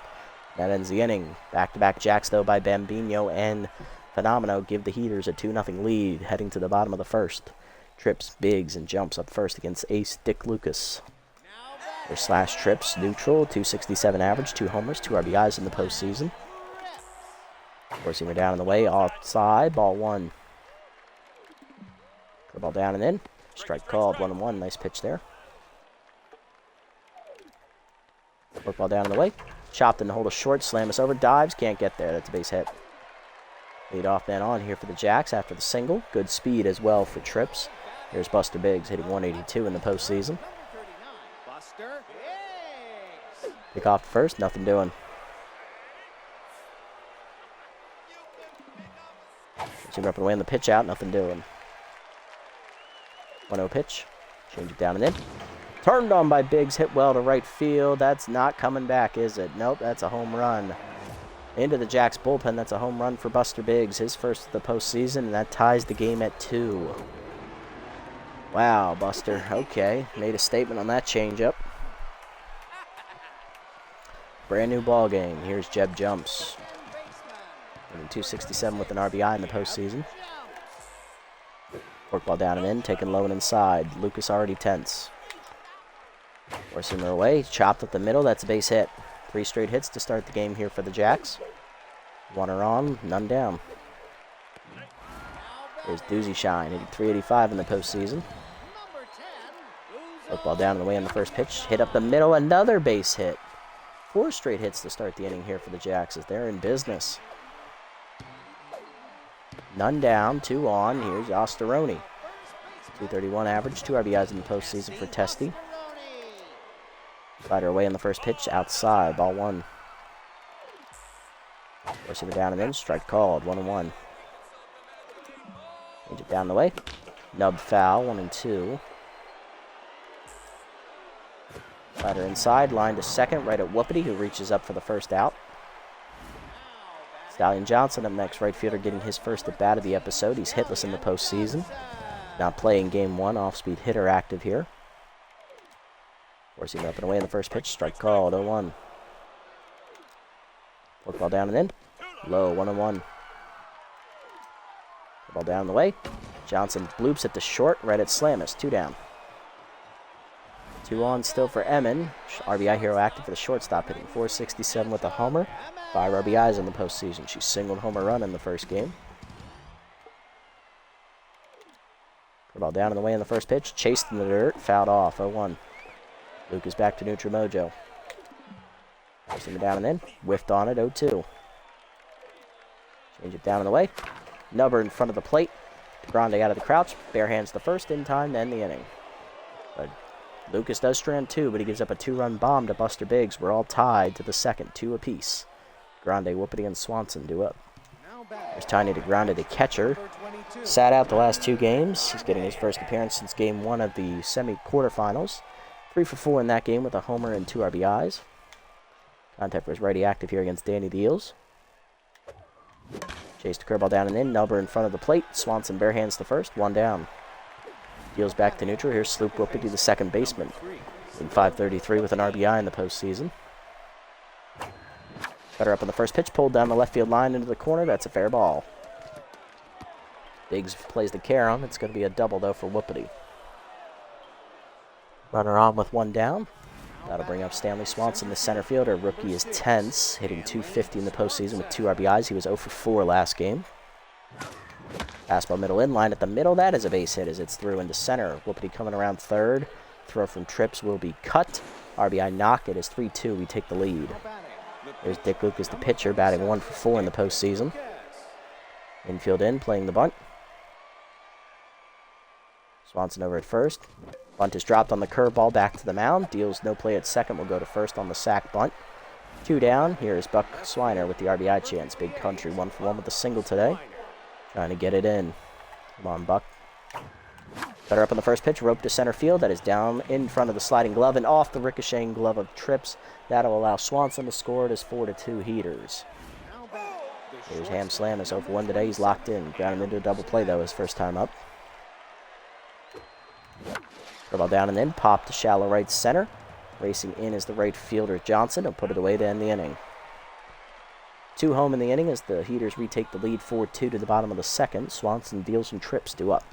That ends the inning. Back-to-back Jacks, though, by Bambino and Phenomenal give the Heaters a 2-0 lead, heading to the bottom of the first. Trips, Biggs, and Jumps up first against ace Dick Lucas. Their slash Trips, neutral, .267 average, 2 homers, 2 RBIs in the postseason. Forcing her down in the way, outside, ball 1. Ball down and in. Strike called, 1-1, nice pitch there. Work ball down in the way. Chopped in the hold of short, slam us over, dives, can't get there, that's a base hit. Lead off man on here for the Jacks after the single. Good speed as well for Trips. Here's Buster Biggs hitting .182 in the postseason. Pick off first, nothing doing. Super up and away on the pitch out, nothing doing. 1-0 pitch. Change it down and in. Turned on by Biggs, hit well to right field. That's not coming back, is it? Nope, that's a home run. Into the Jacks bullpen, that's a home run for Buster Biggs, his first of the postseason, and that ties the game at 2. Wow, Buster, okay. Made a statement on that changeup. Brand new ball game. Here's Jeb Jumps. Hitting .267 with an RBI in the postseason. Work ball down and in, taken low and inside. Lucas already tense. Forcing her away, chopped up the middle, that's a base hit. 3 straight hits to start the game here for the Jacks. Runner on, none down. There's Doozy Shine, hitting 385 in the postseason. Football down and away on the first pitch. Hit up the middle, another base hit. 4 straight hits to start the inning here for the Jacks as they're in business. None down, 2 on. Here's Osteroni. 231 average, 2 RBIs in the postseason for Testy. Slider away on the first pitch, outside, ball 1. Forcing it down and in, strike called, 1-1. Change it down the way. Nub foul, 1-2. Slider inside, line to second, right at Whoopity, who reaches up for the first out. Stallion Johnson up next, right fielder getting his first at bat of the episode. He's hitless in the postseason. Not playing game 1, off-speed hitter active here. Forcing up and away in the first pitch, strike called, 0-1. Football down and in, low, 1-1. Ball down the way. Johnson bloops at the short, right at Slamis, 2 down. 2 on still for Emin. RBI hero active for the shortstop, hitting 467 with a homer. 5 RBIs in the postseason. She singled home a run in the first game. Ball down in the way in the first pitch. Chased in the dirt. Fouled off. 0-1. Luke is back to neutral mojo. Forcing it down and in. Whiffed on it. 0-2. Change it down in the way. Nubber in front of the plate. Grande out of the crouch. Bare hands the first in time to end the inning. But Lucas does strand 2, but he gives up a 2-run bomb to Buster Biggs. We're all tied to the second, 2 apiece. Grande, Whoopity, and Swanson do up. There's Tiny DeGrande, the catcher. Sat out the last 2 games. He's getting his first appearance since game 1 of the semi-quarterfinals. 3 for 4 in that game with a homer and 2 RBIs. Contact for his righty active here against Danny Deals. Chased the curveball down and in. Nubber in front of the plate. Swanson bare hands the first. 1 down. Deals back to neutral. Here's Sloop Whoopity, the second baseman. In 533 with an RBI in the postseason. Better up on the first pitch. Pulled down the left field line into the corner. That's a fair ball. Biggs plays the carom. It's going to be a double, though, for Whoopity. Runner on with 1 down. That'll bring up Stanley Swanson, the center fielder. Rookie is tense, hitting 250 in the postseason with 2 RBIs. He was 0 for 4 last game. Fastball middle in, line at the middle. That is a base hit as it's through into center. Whoopity coming around third. Throw from Trips will be cut. RBI knock. It is 3-2. We take the lead. There's Dick Lucas, the pitcher, batting 1 for 4 in the postseason. Infield in, playing the bunt. Swanson over at first. Bunt is dropped on the curveball, back to the mound. Deals no play at second, will go to first on the sack bunt. 2 down. Here is Buck Swiner with the RBI chance. Big Country 1 for 1 with a single today. Trying to get it in. Come on, Buck. Better up on the first pitch. Rope to center field. That is down in front of the sliding glove and off the ricocheting glove of Trips. That'll allow Swanson to score. It is 4-2 Heaters. Here's Ham Slam. Is 0 for 1 today. He's locked in. Got him into a double play, though, his first time up. Curveball down and in. Pop to shallow right center. Racing in is the right fielder Johnson. He'll put it away to end the inning. 2 home in the inning as the Heaters retake the lead 4-2 to the bottom of the second. Swanson, Deals, and Trips do up.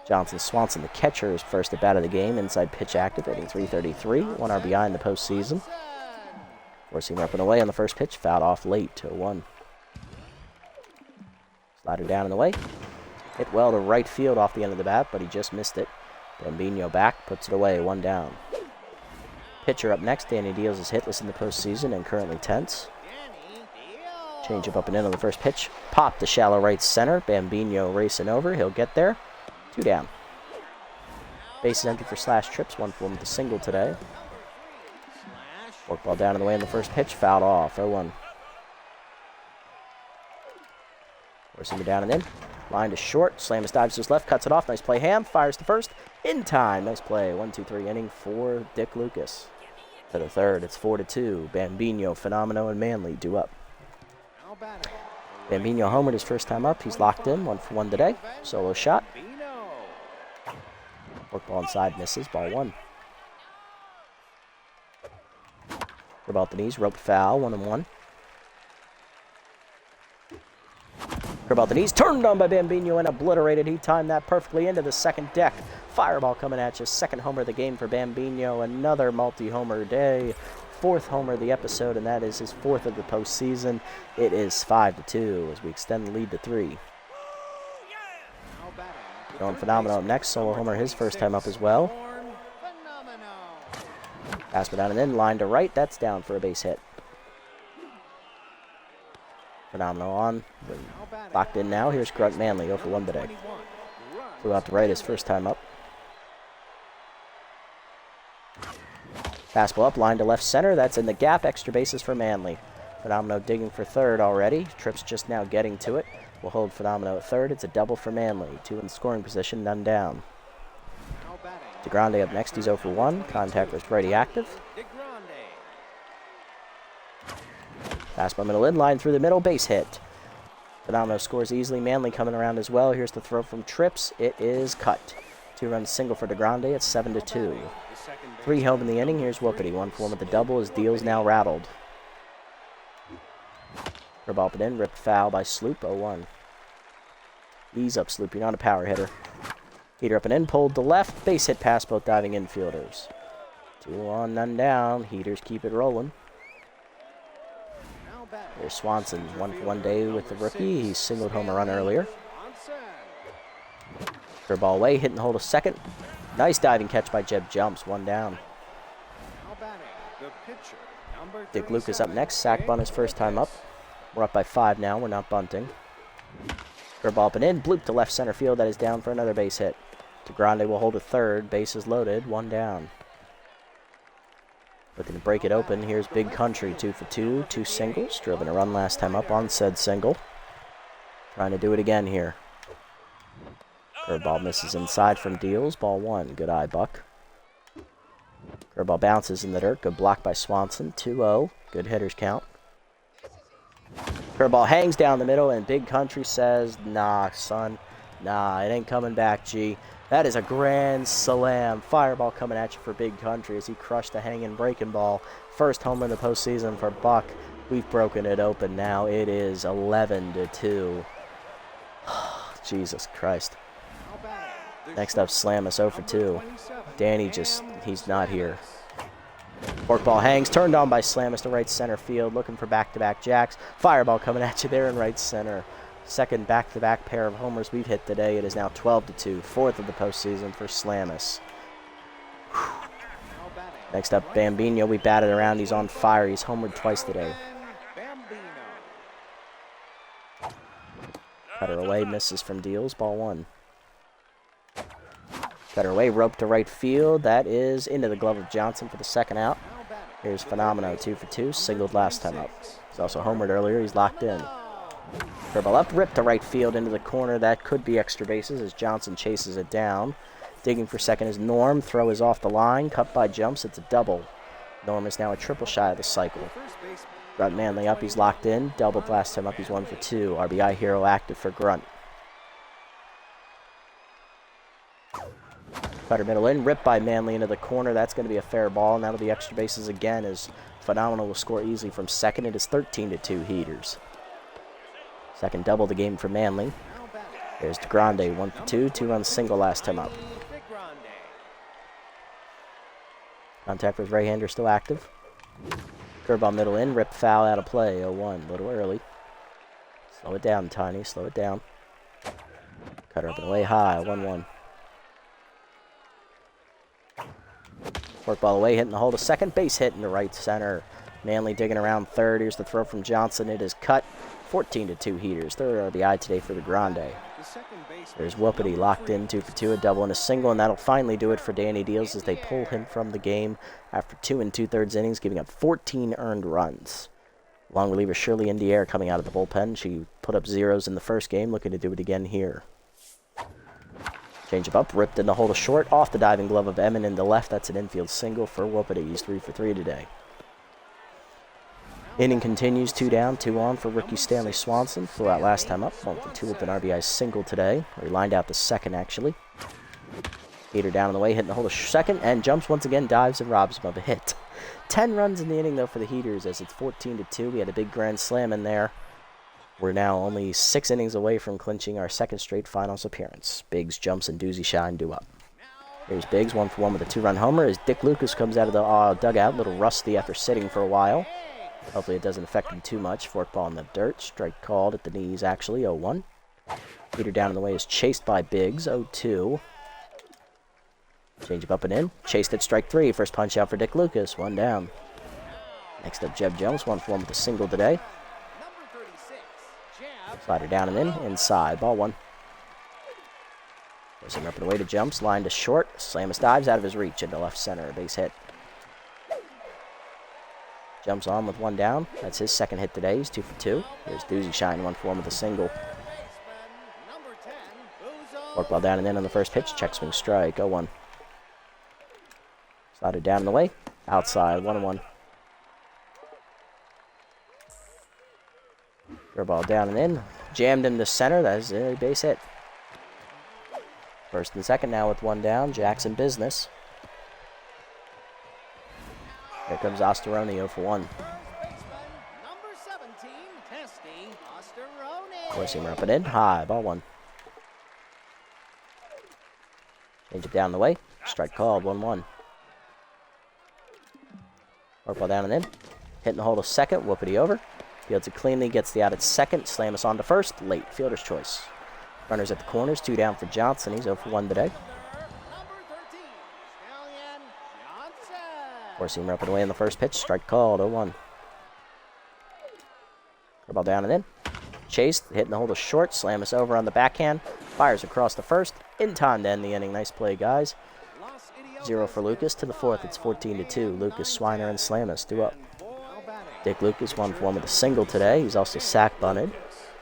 Johnson Swanson, the catcher, is first at bat of the game. Inside pitch active, hitting 333. 1 RBI in the postseason. Forcing up and away on the first pitch. Fouled off late, 2-1. Slider down and away. Hit well to right field off the end of the bat, but he just missed it. Bambino back, puts it away, 1 down. Pitcher up next, Danny Deals is hitless in the postseason and currently tense. Change up and in on the first pitch. Pop to shallow right center. Bambino racing over. He'll get there. 2 down. Base is empty for Slash Trips. 1 for 1 with a single today. Forkball down in the way on the first pitch. Fouled off. 0-1. Forcing it down and in. Line to short. Slamus dives to his left. Cuts it off. Nice play. Ham fires to first. In time. Nice play. 1-2-3 inning for Dick Lucas. To the third. It's 4-2. Bambino, Phenomeno, and Manley do up. Bambino homered his first time up. He's locked in. 1 for 1 today. Solo shot. Forkball inside misses. Ball 1. Curveball at the knees. Roped foul. 1-1. Curveball at the knees. Turned on by Bambino and obliterated. He timed that perfectly into the second deck. Fireball coming at you. Second homer of the game for Bambino. Another multi-homer day fourth homer of the episode, and that is his fourth of the postseason. It is 5-2 as we extend the lead to 3. Going Phenomenal up next, solo homer his first time up as well. Fastball down and in, line to right, that's down for a base hit. Phenomenal on, locked in now. Here's Grunt Manley, 0 for 1 today. Flew out to right his first time up. Fastball up, line to left center. That's in the gap. Extra bases for Manley. Phenomenal digging for third already. Tripp's just now getting to it. We'll hold Phenomenal at third. It's a double for Manley. 2 in scoring position, none down. DeGrande up next. He's 0 for 1. Contact was righty active. Fastball middle in, line through the middle, base hit. Phenomenal scores easily. Manley coming around as well. Here's the throw from Trips. It is cut. 2-run single for DeGrande. It's 7-2. 3 home in the inning. Here's Whoopity. 1 for 1 with the double. His deal's now rattled. Curveball up and in. Ripped foul by Sloop. 0-1. Ease up, Sloop. You're not a power hitter. Heater up and in. Pulled to left. Base hit past both diving infielders. 2 on, none down. Heaters keep it rolling. There's Swanson. 1 for 1 day with the rookie. He singled home a run earlier. Curveball away. Hit and hold a second. Nice diving catch by Jeb Jumps. 1 down. Dick Lucas up next. Sack bunt his first time up. We're up by 5 now. We're not bunting. Curveball up and in. Bloop to left center field. That is down for another base hit. DeGrande will hold a third. Bases loaded. 1 down. Looking to break it open. Here's Big Country. 2 for 2. 2 singles. Driven a run last time up on said single. Trying to do it again here. Curveball misses inside from Deals. Ball 1. Good eye, Buck. Curveball bounces in the dirt. Good block by Swanson. 2-0. Good hitters count. Curveball hangs down the middle, and Big Country says, nah, son. Nah, it ain't coming back, G. That is a grand slam. Fireball coming at you for Big Country as he crushed the hanging breaking ball. First homer in the postseason for Buck. We've broken it open now. It is 11-2. Jesus Christ. Next up, Slamus 0 for 2. Danny he's not here. Forkball hangs, turned on by Slamus to right center field, looking for back-to-back jacks. Fireball coming at you there in right center. Second back-to-back pair of homers we've hit today. It is now 12-2, 4th of the postseason for Slamus. Next up, Bambino. We batted around. He's on fire. He's homered twice today. Cutter away, misses from Deals. Ball 1. Cutter away, rope to right field. That is into the glove of Johnson for the second out. Here's Phenomenal, 2 for 2. Singled last time up. He's also homered earlier. He's locked in. Curveball up, ripped to right field into the corner. That could be extra bases as Johnson chases it down. Digging for second is Norm. Throw is off the line. Cut by Jumps. It's a double. Norm is now a triple shy of the cycle. Grunt Manley up. He's locked in. Doubled last time up. He's 1 for 2. RBI hero active for Grunt. Cutter middle in, ripped by Manley into the corner. That's going to be a fair ball, and that'll be extra bases again as Phenomenal will score easily from second. It is 13-2 Heaters. Second double the game for Manley. There's DeGrande, 1 for 2. 2-run single last time up. Contact with right-hander still active. Curveball middle in, ripped foul out of play. 0-1, a little early. Slow it down, Tiny. Slow it down. Cutter up and away high, 1-1. Forkball away, hitting the hole to second. Base hit in the right center. Manley digging around third. Here's the throw from Johnson. It is cut. 14-2 Heaters. Third RBI today for DeGrande. There's Whoopity locked in, 2 for 2, a double and a single, and that'll finally do it for Danny Deals as they pull him from the game after 2 2/3 innings, giving up 14 earned runs. Long reliever Shirley Indiere coming out of the bullpen. She put up zeros in the first game, looking to do it again here. Change up, ripped in the hole to short, off the diving glove of Emmon in the left. That's an infield single for Whoopity. He's 3 for 3 today. Inning continues, 2 down, 2 on for rookie Stanley Swanson. Flew out last time up, 1 for 2 with an RBI single today. Or he lined out the second, actually. Heater down on the way, hitting the hole to second, and Jumps once again, dives and robs him of a hit. 10 runs in the inning, though, for the Heaters, as it's 14-2. We had a big grand slam in there. We're now only 6 innings away from clinching our second straight finals appearance. Biggs, Jumps, and Doozy Shine do up. Here's Biggs, 1-for-1 with a 2-run homer as Dick Lucas comes out of the dugout, a little rusty after sitting for a while. Hopefully it doesn't affect him too much. Fork ball in the dirt. Strike called at the knees, actually. 0-1. Heater down in the way is chased by Biggs. 0-2. Change up and in. Chased at strike 3. First punch out for Dick Lucas. 1 down. Next up, Jeb Jones. 1-for-1 with a single today. Slider down and in. Inside. Ball 1. Goes him up and away to jumps. Line to short. Slamus dives out of his reach into left center. Base hit. Jumps on with 1 down. That's his second hit today. He's 2 for 2. Here's Doozy Shine, 1-for-1 with a single. Fork ball down and in on the first pitch. Check swing strike. 0-1. Slided down in the way. Outside. 1-1. Curveball down and in. Jammed into center. That is a base hit. First and second now with 1 down. Jackson business. Here comes Osteroni, 0-for-1. Forcing him up and in. High. Ball 1. Change it down the way. Strike called. 1-1. Fork ball down and in. Hitting the hole to second. Whoopity over. Fields it cleanly. Gets the out at second. Slamus on to first. Late. Fielder's choice. Runners at the corners. 2 down for Johnson. He's 0-for-1 today. Forcing him up and away in the first pitch. Strike called. 0-1. Ball down and in. Chased. Hitting the hole to short. Slamus over on the backhand. Fires across the first. In time to end the inning. Nice play, guys. 0 for Lucas. To the 4th, it's 14-2. Lucas, Swiner, and Slamus due up. Dick Lucas 1-for-1 with a single today. He's also sack bunted.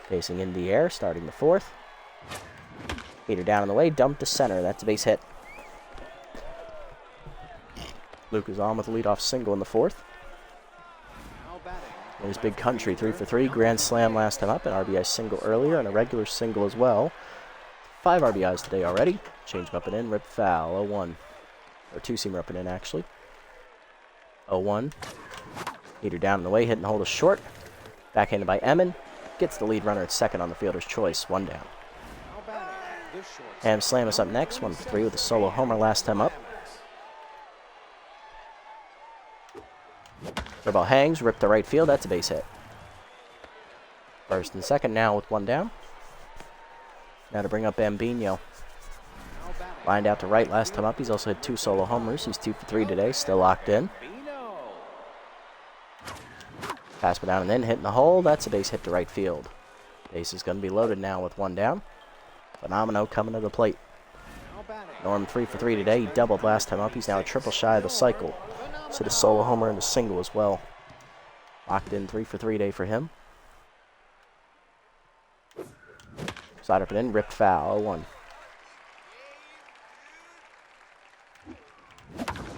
Facing in the air. Starting the 4th. Heater down in the way. Dump to center. That's a base hit. Lucas on with a leadoff single in the 4th. There's Big Country, 3 for 3. Grand slam last time up. An RBI single earlier and a regular single as well. 5 RBIs today already. Change him up and in. Rip foul. 0-1. Or 2-seamer up and in, actually. 0-1. Heater down in the way. Hitting the hole to short. Backhanded by Emmon. Gets the lead runner at second on the fielder's choice. 1 down. And Slamus up next. 1 for 3 with a solo homer last time up. Ball hangs, ripped to right field. That's a base hit. First and second now with 1 down. Now to bring up Bambino. Lined out to right last time up. He's also had 2 solo homers. He's 2 for 3 today. Still locked in. Pass down and in. Hitting the hole. That's a base hit to right field. Base is going to be loaded now with 1 down. Phenomenal coming to the plate. Norm 3 for 3 today. He doubled last time up. He's now a triple shy of the cycle. He's hit a solo homer and a single as well. Locked in 3 for 3 day for him. Side up and in. Ripped foul. 0-1.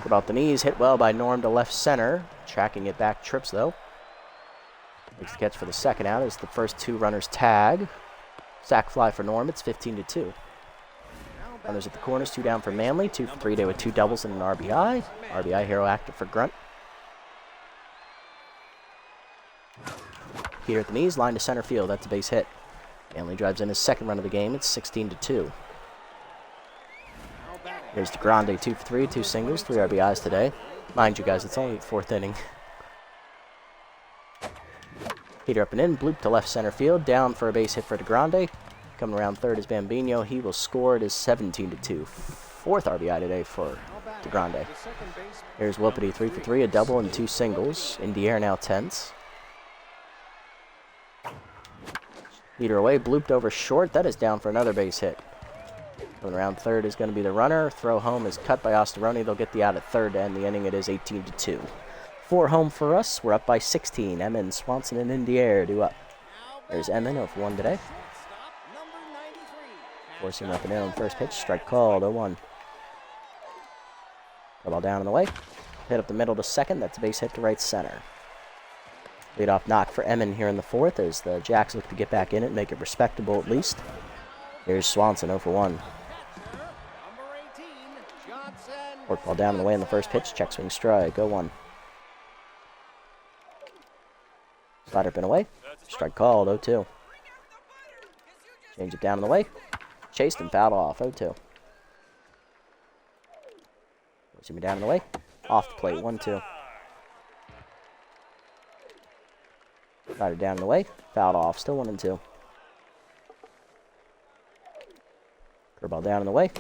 About the knees. Hit well by Norm to left center. Tracking it back. Trips though. Makes the catch for the second out as the first 2 runners tag. Sack fly for Norm. It's 15-2. Runners at the corners. 2 down for Manley. 2 for 3 day with 2 doubles and an RBI. RBI hero active for Grunt. Heater at the knees. Line to center field. That's a base hit. Manley drives in his second run of the game. It's 16-2. Here's DeGrande. 2 for 3. 2 singles. 3 RBIs today. Mind you guys, it's only the 4th inning. Heater up and in. Bloop to left center field. Down for a base hit for DeGrande. Coming around third is Bambino. He will score. It is 17-2. 4th RBI today for DeGrande. Here's Whoopity, 3 for 3, a double and 2 singles. In the air now tense. Heater away, blooped over short. That is down for another base hit. Coming around third is going to be the runner. Throw home is cut by Osteroni. They'll get the out at third to end the inning. It is 18-2. 4 home for us. We're up by 16. Emmon, Swanson, and in the air do up. There's Emmon, 0 for 1 today. Forcing him up and in on first pitch. Strike called. 0-1. Ball down in the way. Hit up the middle to second. That's a base hit to right center. Leadoff knock for Emmon here in the 4th as the Jacks look to get back in it and make it respectable at least. Here's Swanson, 0 for 1. Fork ball down in the way in the first pitch. Check swing strike. 0-1. Slider up and away. Strike called. 0-2. Change it down in the way. Chased and fouled off. 0-2. Forcing me down in the way. Off the plate, 1-2. Slider down in the way. Fouled off, still 1-2. Curveball down in the way.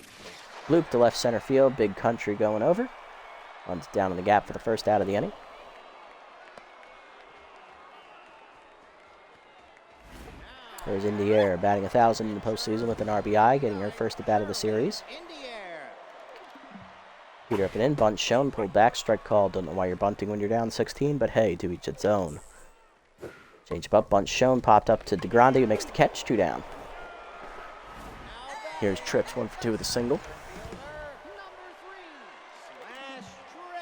Loop to left center field. Big Country going over. Runs down in the gap for the first out of the inning. There's Indiana batting 1,000 in the postseason with an RBI, getting her first at bat of the series. Peter up and in, bunt shown, pulled back, strike called. Don't know why you're bunting when you're down 16, but hey, to each its own. Change up, bunt shown, popped up to DeGrande, who makes the catch, 2 down. Here's Trips, 1 for 2 with a single.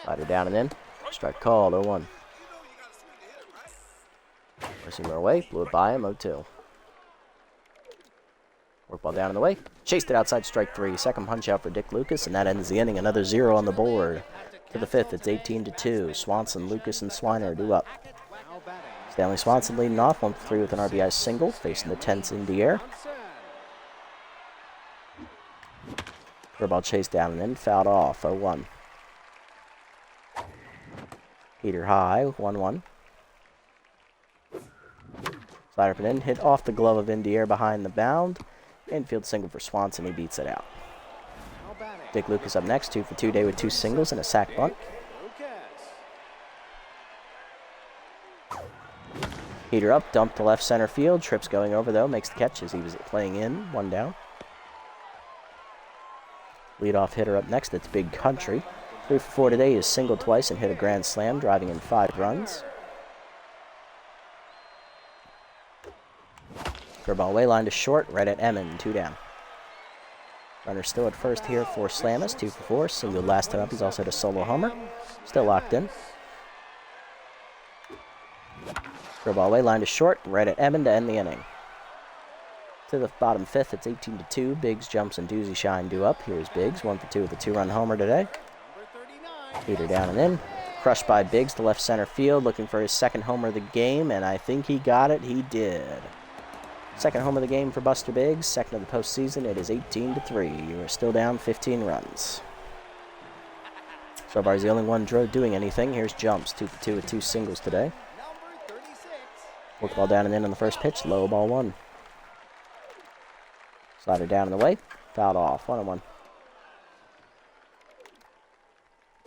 Slider down and in, strike called, 0-1. Receiver away, blew it by him, 0-2. Work ball down in the way. Chased it outside, strike 3. Second punch out for Dick Lucas, and that ends the inning. Another 0 on the board. To the 5th, it's 18-2. Swanson, Lucas, and Swiner do up. Stanley Swanson leading off, 1 for 3 with an RBI single, facing the tense Indiana. Curveball chased down and in, fouled off, 0-1. Peter high, 1-1. Slider up and in, hit off the glove of Indiana behind the mound. Infield single for Swanson, he beats it out. Dick Lucas up next, 2 for 2 day with 2 singles and a sac bunt. Peter up, dump to left center field. Trips going over though, makes the catch as he was playing in, 1 down. Leadoff hitter up next, that's Big Country. 3 for 4 today, he has singled twice and hit a grand slam, driving in 5 runs. Curveball away, line to short, right at Emmon, 2 down. Runner still at first here for Slamis, 2 for 4. Singled last time up, he's also had a solo homer. Still locked in. Curveball away, line to short, right at Emmon to end the inning. To the bottom 5th, it's 18-2. Biggs, Jumps, and Doozy Shine do up. Here's Biggs, 1 for 2 with a 2-run homer today. Peter down and in. Crushed by Biggs to left center field, looking for his second homer of the game, and I think he got it. He did. Second home of the game for Buster Biggs. Second of the postseason. It is 18-3. You are still down 15 runs. So far, he's the only one doing anything. Here's Jumps, 2 for 2 with 2 singles today. Work ball down and in on the first pitch. Low, ball 1. Slider down and away. Fouled off. 1-1.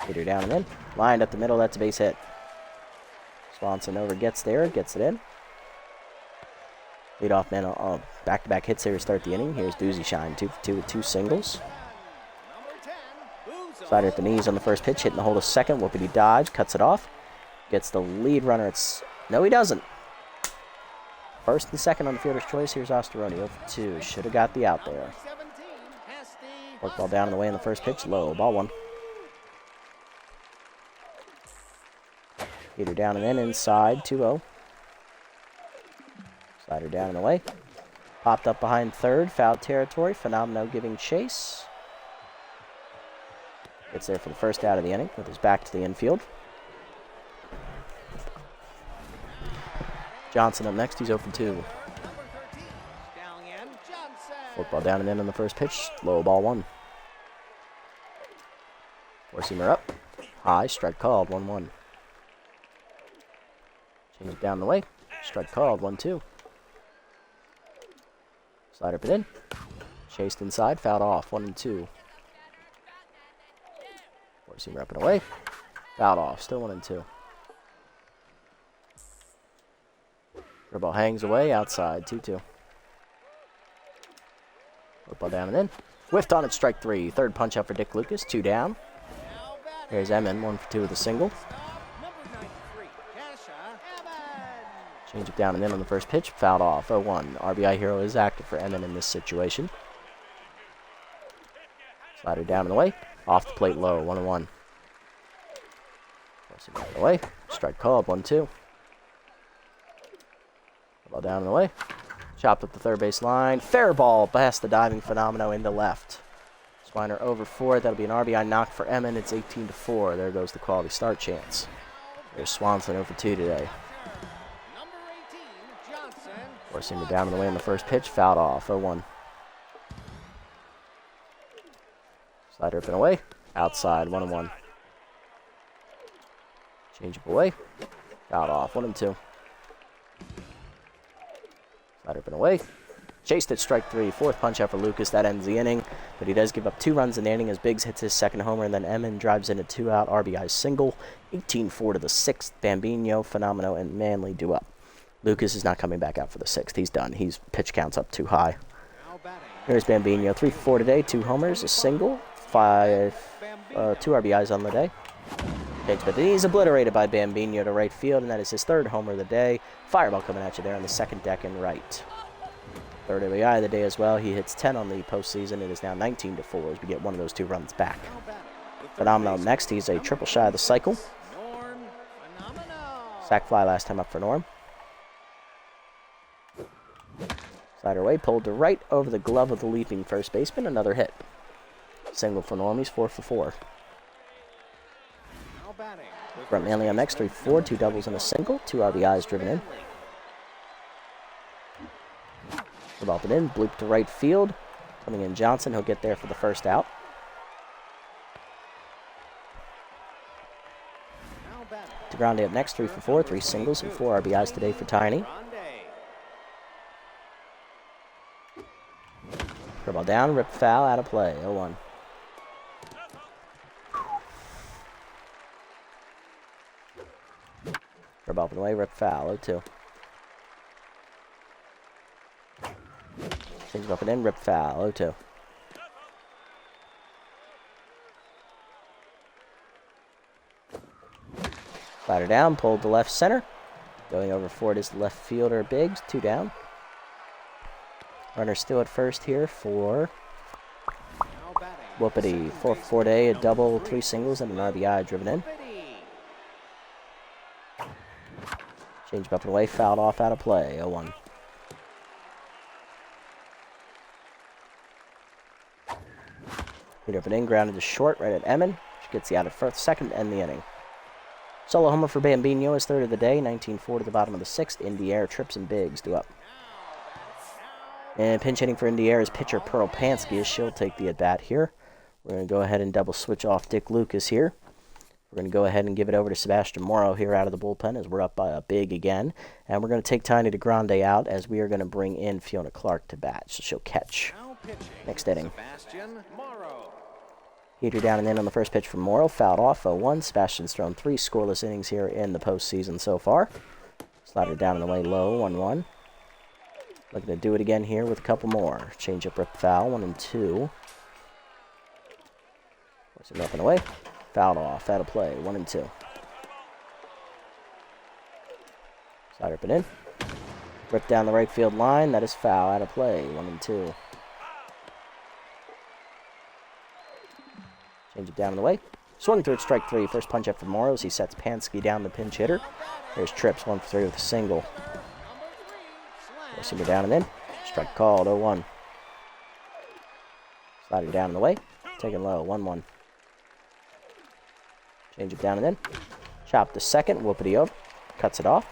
Peter down and in. Lined up the middle. That's a base hit. Swanson over gets there. Gets it in. Leadoff man, back-to-back hits here to start the inning. Here's Doozy Shine, 2 for 2 with 2 singles. Slider at the knees on the first pitch, hitting the hole to second. Whoopity dives, cuts it off. Gets the lead runner. No, he doesn't. First and second on the fielder's choice. Here's Osteroni, 0 for 2. Should have got the out there. Work ball down in the way on the first pitch. Low, ball 1. Peter down and in, inside, 2-0. Slider down and away. Popped up behind third. Foul territory. Phenomenal giving chase. Gets there for the first out of the inning with his back to the infield. Johnson up next. He's 0 for 2. Football down and in on the first pitch. Low, ball 1. Four-seamer up. High. Strike called. 1-1. Change it down the way. Strike called. 1-2. Slider up and in. Chased inside. Fouled off. 1-2. Four-seamer up and away. Fouled off. Still 1-2. Curveball hangs away. Outside. 2-2. Football down and in. Whiffed on it. Strike 3. Third punch out for Dick Lucas. 2 down. Here's Emmon. 1 for 2 with a single. Change it down and in on the first pitch. Fouled off. 0-1. RBI hero is active for Emmon in this situation. Slider down and away. Off the plate low. 1-1. Away. Strike called. 1-2. Ball down and away. Chopped up the third base line. Fair ball past the diving Phenomeno into left. Swiner over 4. That'll be an RBI knock for Emmon. It's 18-4. There goes the quality start chance. There's Swanson over 2 today. Forcing it down and away on the first pitch. Fouled off. 0-1. Slider up and away. Outside. 1-1. Change up away. Fouled off. 1-2. Slider up and away. Chased it, strike 3. Fourth punch out for Lucas. That ends the inning. But he does give up 2 runs in the inning as Biggs hits his second homer, and then Emmon drives in a 2-out RBI single. 18-4 to the 6th. Bambino, Fenomeno, and Manley do up. Lucas is not coming back out for the 6th. He's done. He's pitch counts up too high. Here's Bambino. 3 for 4 today. 2 homers, a single, 2 RBIs on the day. But he's obliterated by Bambino to right field, and that is his 3rd homer of the day. Fireball coming at you there on the second deck and right. 3rd RBI of the day as well. He hits 10 on the postseason. It is now 19-4 as we get one of those 2 runs back. Phenomenal next. He's a triple shy of the cycle. Sac fly last time up for Norm. Slider away, pulled to right over the glove of the leaping first baseman. Another hit. Single for Norm. He's 4 for 4. Brett Manley on next. 3 for 4. 2 doubles and a single. 2 RBIs driven in. Ball it in, bloop to right field. Coming in Johnson, he'll get there for the first out. DeGrande up next, 3 for 4, 3 singles and 4 RBIs today for Tiny. Ball down, ripped foul, out of play, 0-1. Ball up and away, ripped foul, 0-2. Change up and in, rip foul, 0-2. Slider down, pulled to left center. Going over for it is left fielder Biggs, 2 down. Runner still at first here for Whoopity. 4 for 4 day, a double, 3 singles, and an RBI driven in. Change up and away, fouled off, out of play, 0-1. Hit up and in, grounded to short, right at Emmon. She gets the out at first, second to end the inning. Solo homer for Bambino, his 3rd of the day. 19-4 to the bottom of the 6th. In the air, Trips and Biggs do up. And pinch hitting for Indy Air is pitcher Pearl Pansky, as she'll take the at-bat here. We're going to go ahead and double switch off Dick Lucas here. We're going to go ahead and give it over to Sebastian Morrow here out of the bullpen as we're up by a big again. And we're going to take Tiny DeGrande out as we are going to bring in Fiona Clark to bat. So she'll catch next inning. Heater down and in on the first pitch from Morrow. Fouled off, 0-1. Sebastian's thrown 3 scoreless innings here in the postseason so far. Slider down and away low, 1-1. Looking to do it again here with a couple more. Change up, rip foul, 1-2. Force it up and away. Fouled off, out of play, 1-2. Slider up and in. Rip down the right field line. That is foul, out of play, 1-2. Change it down and away. Swung through it, strike 3. First punch up for Morrow as he sets Pansky down, the pinch hitter. There's Trips, 1 for 3 with a single. Single down and in. Strike called, 0-1. Slider down and away. Taken low, 1-1. Change it down and in. Chop to second, whoopity over. Cuts it off.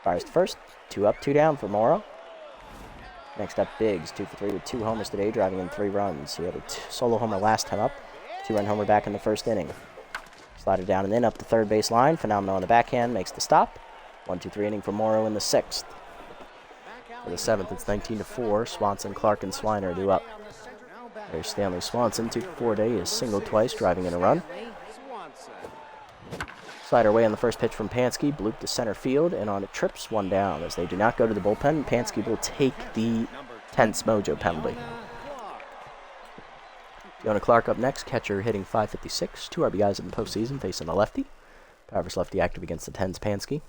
Fires to first. 2 up, 2 down for Morrow. Next up, Biggs, 2 for 3 with 2 homers today, driving in 3 runs. He had a solo homer last time up. 2-run homer back in the first inning. Slider down and in, up the third base line. Phenomenal on the backhand, makes the stop. 1-2-3 inning for Morrow in the 6th. For the 7th, it's 19-4. Swanson, Clark, and Swiner do up. There's Stanley Swanson, 2 for 4 day, is singled twice, driving in a run. Slider away on the first pitch from Pansky, bloop to center field, and on it Trips, 1 down. As they do not go to the bullpen, Pansky will take the tense mojo penalty. Fiona Clark up next, catcher hitting .556, 2 RBIs in the postseason, facing a lefty. Power versus lefty active against the Tens Pansky.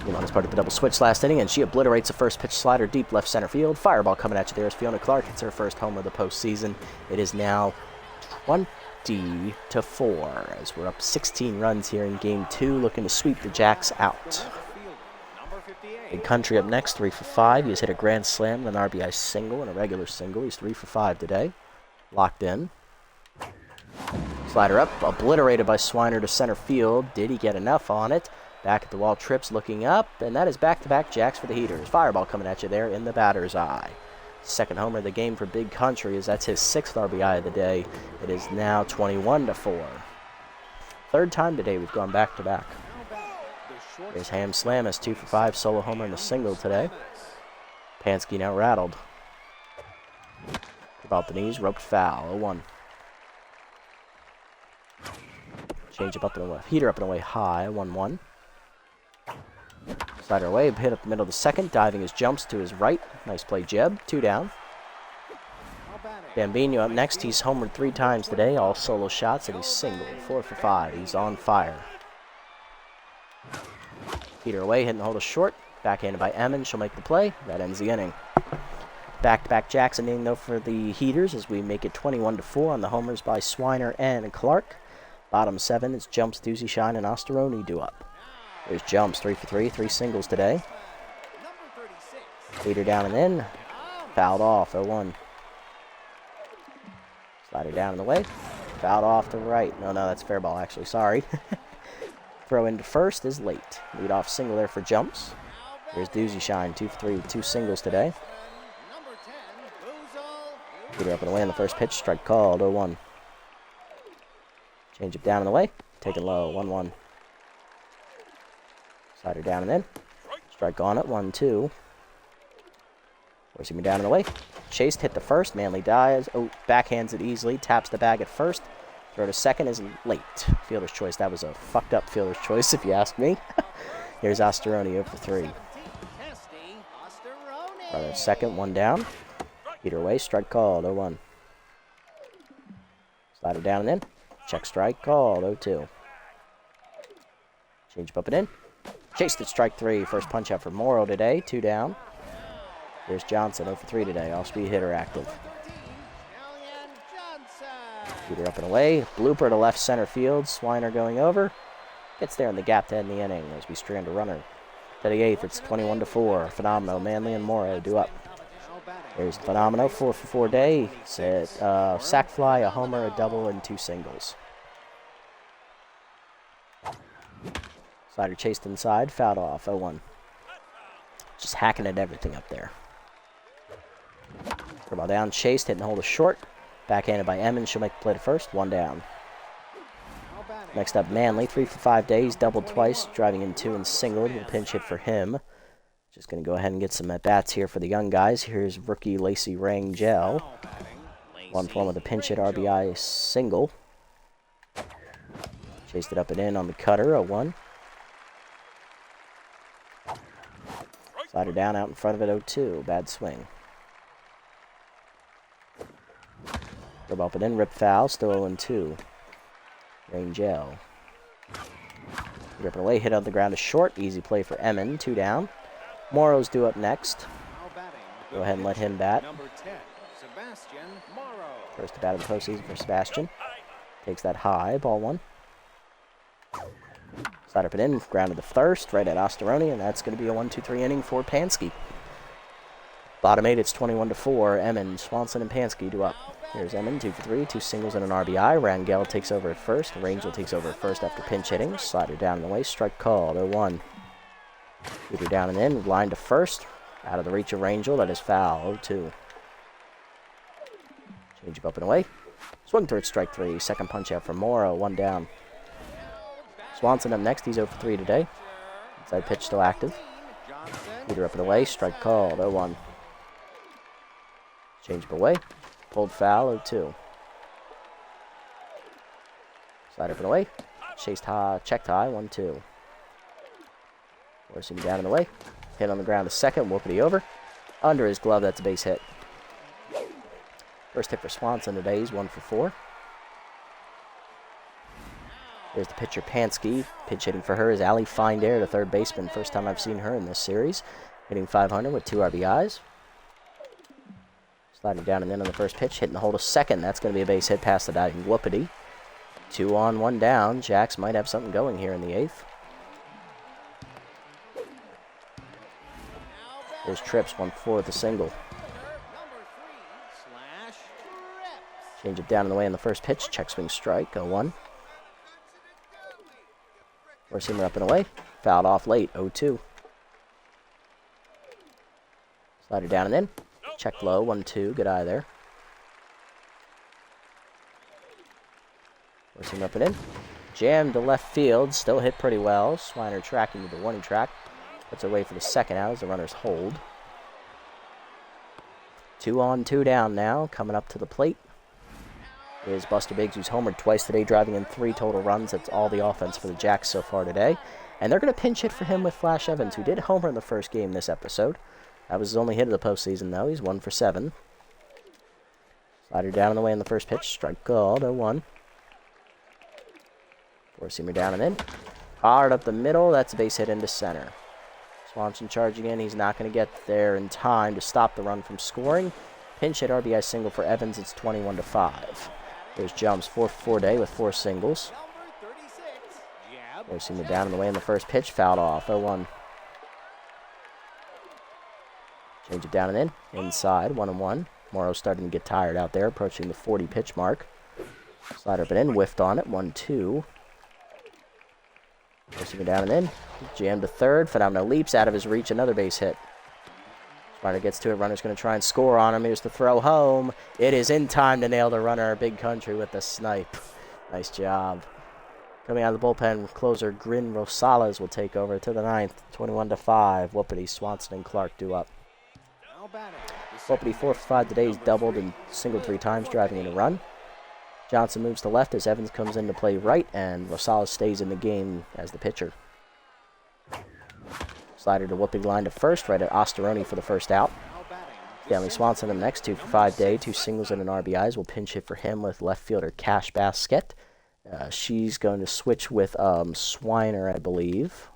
Elon is part of the double switch last inning, and she obliterates a first pitch slider deep left center field. Fireball coming at you there as Fiona Clark hits her first homer of the postseason. It is now 20-4 as we're up 16 runs here in Game 2, looking to sweep the Jacks out. Big Country up next, 3 for 5. He has hit a grand slam, an RBI single, and a regular single. He's 3 for 5 today. Locked in. Slider up, obliterated by Swiner to center field. Did he get enough on it? Back at the wall, Trips looking up, and that is back-to-back Jacks for the Heaters. Fireball coming at you there in the batter's eye. Second homer of the game for Big Country as that's his 6th RBI of the day. It is now 21-4. Third time today we've gone back to back. Here's Ham Slamus, 2 for 5, solo homer and a single today. Pansky now rattled. About the knees, roped foul, 0-1. Change up and away, heater up and away high, 1-1. Slider away, hit up the middle of the second, diving his jumps to his right. Nice play, Jeb, 2 down. Bambino up next, he's homered 3 times today, all solo shots, and he's single, 4 for 5, he's on fire. Heater away, hitting the hold short, backhanded by Emmons, she'll make the play, that ends the inning. Back-to-back Jackson inning though for the Heaters as we make it 21-4 on the homers by Swiner and Clark. Bottom 7 is Jumps, Doozy Shine, and Osteroni due up. There's Jumps, 3 for 3, 3 singles today. Heater down and in, fouled off, 0-1. Slider down and away, fouled off to right. No, that's fair ball actually, sorry. Throw into first is late. Lead off single there for Jumps. Here's Doozy Shine, 2 for 3 with 2 singles today. Heater up and away on the first pitch, strike called, 0-1. Change it down and away, taken low, 1-1. Slider down and in, strike on it, 1-2. Forcing me down and away. Chased, hit the first, Manley dives, backhands it easily, taps the bag at first. Throw to second is late. Fielder's choice, that was a fucked up fielder's choice if you ask me. Here's Osteroni 0 for 3. Brother second, 1 down. Heater away, strike called, 0-1. Slider down and in. Check strike called, 0-2. Change up and in. Chased at strike 3. First punch out for Morrow today, 2 down. Here's Johnson, 0 for 3 today. Off-speed hitter active. Heater up and away. Blooper to left center field. Swiner going over. Gets there in the gap to end the inning as we strand a runner. To the 8th, it's 21-4. Phenomenal, Manley and Morrow due up. There's Phenomenal, 4 for 4 day. Sac fly, a homer, a double, and 2 singles. Slider chased inside, fouled off, 0-1. Just hacking at everything up there. Curveball down, chased, hitting hold of short. Backhanded by Emmons, she'll make the play to first, 1 down. Next up, Manley, 3 for 5 days, doubled twice, driving in 2 and singled. We'll pinch hit for him. Just going to go ahead and get some at-bats here for the young guys. Here's rookie Lacey Rangel. 1 form with a pinch hit RBI single. Chased it up and in on the cutter, 0-1. Slider down out in front of it, 0-2. Bad swing. Rub up and in, rip foul, still 0-2. Rangel. Ripping away, hit on the ground is short. Easy play for Emmon, 2 down. Morrow's due up next. Go ahead and let him bat. First to bat of the postseason for Sebastian. Takes that high, ball 1. Slider up and in, grounded the first, right at Osteroni, and that's going to be a 1-2-3 inning for Pansky. Bottom 8, it's 21-4. Emmon, Swanson, and Pansky due up. Here's Emmon, 2 for 3, 2 singles and an RBI. Rangel takes over at first. Rangel takes over at first after pinch hitting. Slider down and away, strike called, 0-1. Heater down and in, line to first. Out of the reach of Rangel, that is foul, 0-2. Change up and away. Swung towards strike 3, second punch out for Morrow, 1 down. Swanson up next, he's 0 for 3 today. Inside pitch still active. Heater up and away, strike called, 0-1. Change up away, pulled foul, 0-2. Slide up and away, chased high, checked high, 1-2. Forcing him down and away. Hit on the ground a second, whoopity over. Under his glove, that's a base hit. First hit for Swanson today, he's 1 for 4. There's the pitcher Pansky. Pitch hitting for her is Allie Finedare, the third baseman. First time I've seen her in this series. Hitting .500 with 2 RBIs. Sliding down and in on the first pitch, hitting the hold of second. That's going to be a base hit past the diving whoopity. 2 on, 1 down. Jax might have something going here in the 8th. There's Trips, 1-4 with a single. Change it down in the way on the first pitch. Check swing strike, 0-1. Four-seamer up and away. Fouled off late, 0-2. Slider down and in. Check low, 1-2. Good eye there. Four-seamer up and in. Jammed to left field. Still hit pretty well. Swiner tracking to the warning track. Puts away for the second out as the runners hold. 2 on, 2 down now. Coming up to the plate is Buster Biggs, who's homered twice today, driving in 3 total runs. That's all the offense for the Jacks so far today. And they're going to pinch hit for him with Flash Evans, who did homer in the first game this episode. That was his only hit of the postseason, though. He's 1 for 7. Slider down and away in the first pitch. Strike called, 0-1. Four-seamer down and in. Hard up the middle. That's a base hit into center. Swanson charging in. He's not going to get there in time to stop the run from scoring. Pinch hit RBI single for Evans. It's 21-5. There's Jumps 4 for 4 day with 4 singles. Four-seamer down and away in the first pitch. Fouled off, 0-1. Change it down and in. Inside, 1-1. Morrow starting to get tired out there, approaching the 40 pitch mark. Slider up and in, whiffed on it, 1-2. Pushing it down and in. Jammed to third. Phenomenal leaps out of his reach. Another base hit. Slider gets to it. Runner's going to try and score on him. Here's the throw home. It is in time to nail the runner. Big Country with the snipe. Nice job. Coming out of the bullpen, closer Grin Rosales will take over to the 9th. 21-5. Whoopity, Swanson, and Clark do up. Whoopity 4 for 5 today. He's doubled and singled 3 times, driving in a run. Johnson moves to left as Evans comes in to play right, and Rosales stays in the game as the pitcher. Slider to Whooping line to first, right at Osteroni for the first out. Stanley Swanson in the next 2 for 5 day, 2 singles and an RBIs. Will pinch hit for him with left fielder Cash Basket. She's going to switch with Swiner, I believe.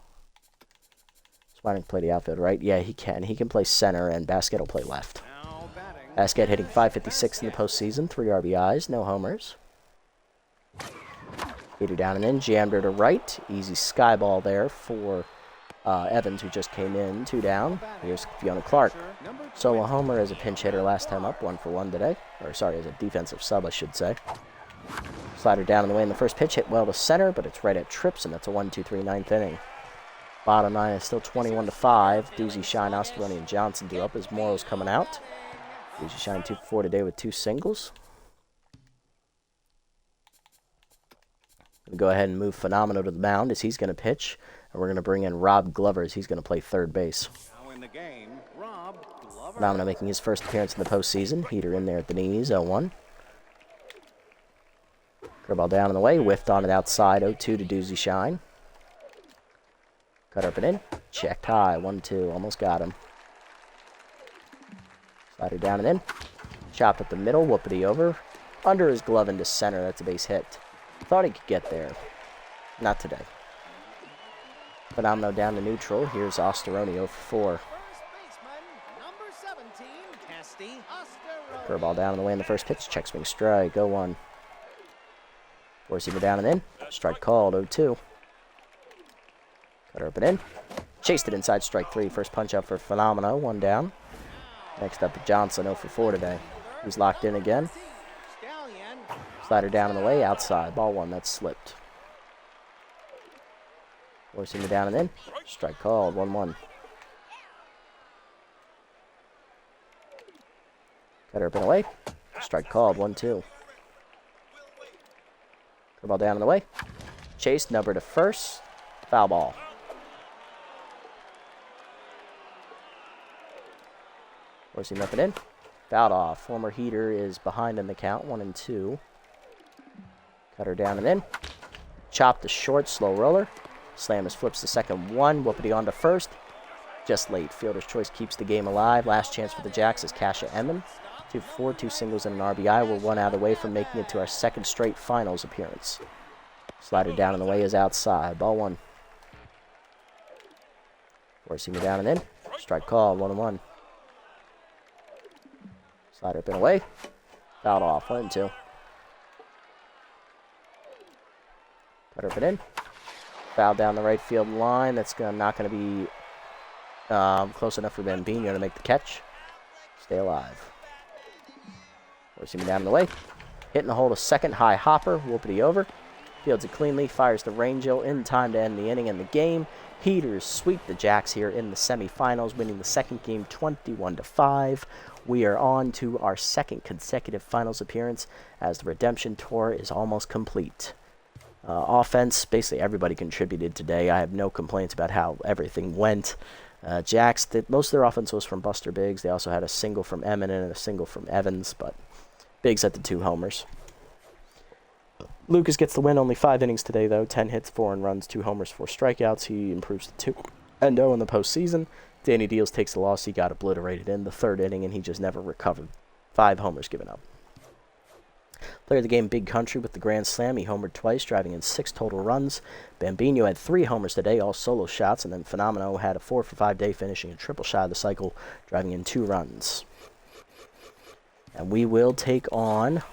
Swiner can play the outfield, right? Yeah, he can. He can play center, and Basket will play left. Basket hitting .556 in the postseason, 3 RBIs, no homers. Heater down and in, jammed her to right. Easy sky ball there for Evans, who just came in, 2 down. Here's Fiona Clark. Solo homer as a pinch hitter last time up, 1 for 1 today. Or sorry, as a defensive sub, I should say. Slider down and away in the first pitch, hit well to center, but it's right at trips, and that's a 1-2-3 9th inning. Bottom 9 is still 21-5. Doozy, Shine, Osteroni, and Johnson do up as Morrow's coming out. Doozy Shine 2 for 4 today with 2 singles. Go ahead and move Phenomeno to the mound as he's going to pitch. And we're going to bring in Rob Glover as he's going to play third base. Now in the game, Rob Glover. Phenomeno making his first appearance in the postseason. Heater in there at the knees, 0-1. Curveball down and away, whiffed on it outside, 0-2 to Doozy Shine. Cut up and in, checked high, 1-2, almost got him. Slider down and in, chopped up the middle, whoopity over. Under his glove into center, that's a base hit. Thought he could get there. Not today. Phenomeno down to neutral. Here's Osteroni 0 for 4. First baseman, number 17, Testy Osteroni. Curveball down and away in the first pitch. Check swing strike. 0-1. Four-seamer down and in. Strike called. 0-2. Cutter up and in. Chased it inside strike 3. First punch up for Phenomeno. 1 down. Next up, Johnson 0 for 4 today. He's locked in again. Stallion. Slider down and away. Outside. Ball 1. That's slipped. Four-seamer down and in. Strike called. 1-1. Cutter up and away. Strike called. 1-2. Curveball down and away. Chased, number to first. Foul ball. Four-seam up and in. Fouled off. Former Heater is behind in the count. 1-2. Cutter down and in. Chop to short. Slow roller. Slammers flips the second 1. Whoopity on to first. Just late. Fielder's choice keeps the game alive. Last chance for the Jacks is Kasha Emmon. 2 for 4, 2 singles and an RBI. We're 1 out away from making it to our second straight finals appearance. Slider down and away is outside. Ball 1. Four-seamer down and in. Strike call. 1-1. Slider up and away. Fouled off. 1-2. Cutter up and in. Foul down the right field line. That's not going to be close enough for Bambino to make the catch. Stay alive. Four-seamer down and away. Hitting the hole to second. High hopper. Whoopity over. Fields it cleanly. Fires the Rangel in time to end the inning and the game. Heaters sweep the Jacks here in the semifinals, winning the second game 21-5. We are on to our second consecutive finals appearance as the redemption tour is almost complete. Offense, basically everybody contributed today. I have no complaints about how everything went. Jacks, most of their offense was from Buster Biggs. They also had a single from Eminem and a single from Evans, but Biggs had the 2 homers. Lucas gets the win, only 5 innings today, though. 10 hits, 4 earned runs, 2 homers, 4 strikeouts. He improves to 2-0 in the postseason. Danny Deals takes the loss. He got obliterated in the 3rd inning, and he just never recovered. 5 homers given up. Player of the game, Big Country, with the grand slam. He homered twice, driving in 6 total runs. Bambino had 3 homers today, all solo shots, and then Fenomeno had a 4-for-5 day, finishing a triple shot of the cycle, driving in 2 runs. And we will take on,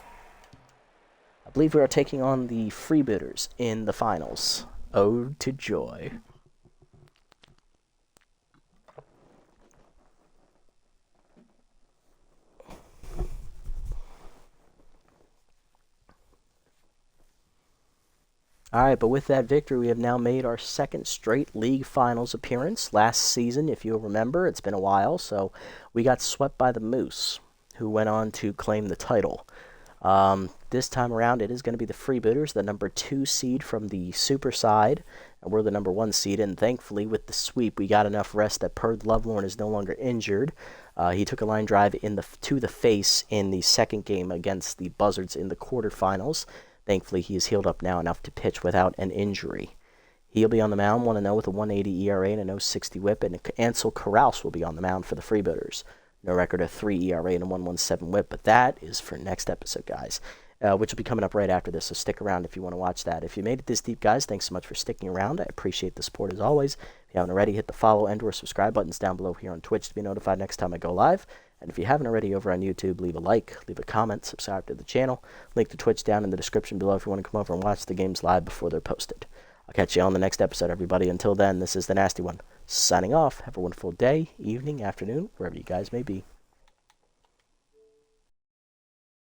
I believe we are taking on the Freebooters in the finals. Ode to Joy. Alright, but with that victory, we have now made our 2nd straight league finals appearance. Last season, if you'll remember, it's been a while, so we got swept by the Moose, who went on to claim the title. This time around, it is going to be the Freebooters, the number 2 seed from the Super side, and we're the number 1 seed, and thankfully, with the sweep, we got enough rest that Perth Lovelorn is no longer injured. He took a line drive to the face in the 2nd game against the Buzzards in the quarterfinals. Thankfully, he is healed up now enough to pitch without an injury. He'll be on the mound 1-0 with a 1.80 ERA and a .060 whip, and Ansel Carouse will be on the mound for the Freebooters. No record of 3 ERA and a 1.17 whip, but that is for next episode, guys, which will be coming up right after this, so stick around if you want to watch that. If you made it this deep, guys, thanks so much for sticking around. I appreciate the support as always. If you haven't already, hit the follow and or subscribe buttons down below here on Twitch to be notified next time I go live. And if you haven't already over on YouTube, leave a like, leave a comment, subscribe to the channel. Link to Twitch down in the description below if you want to come over and watch the games live before they're posted. I'll catch you on the next episode, everybody. Until then, this is The Nasty One, signing off. Have a wonderful day, evening, afternoon, wherever you guys may be.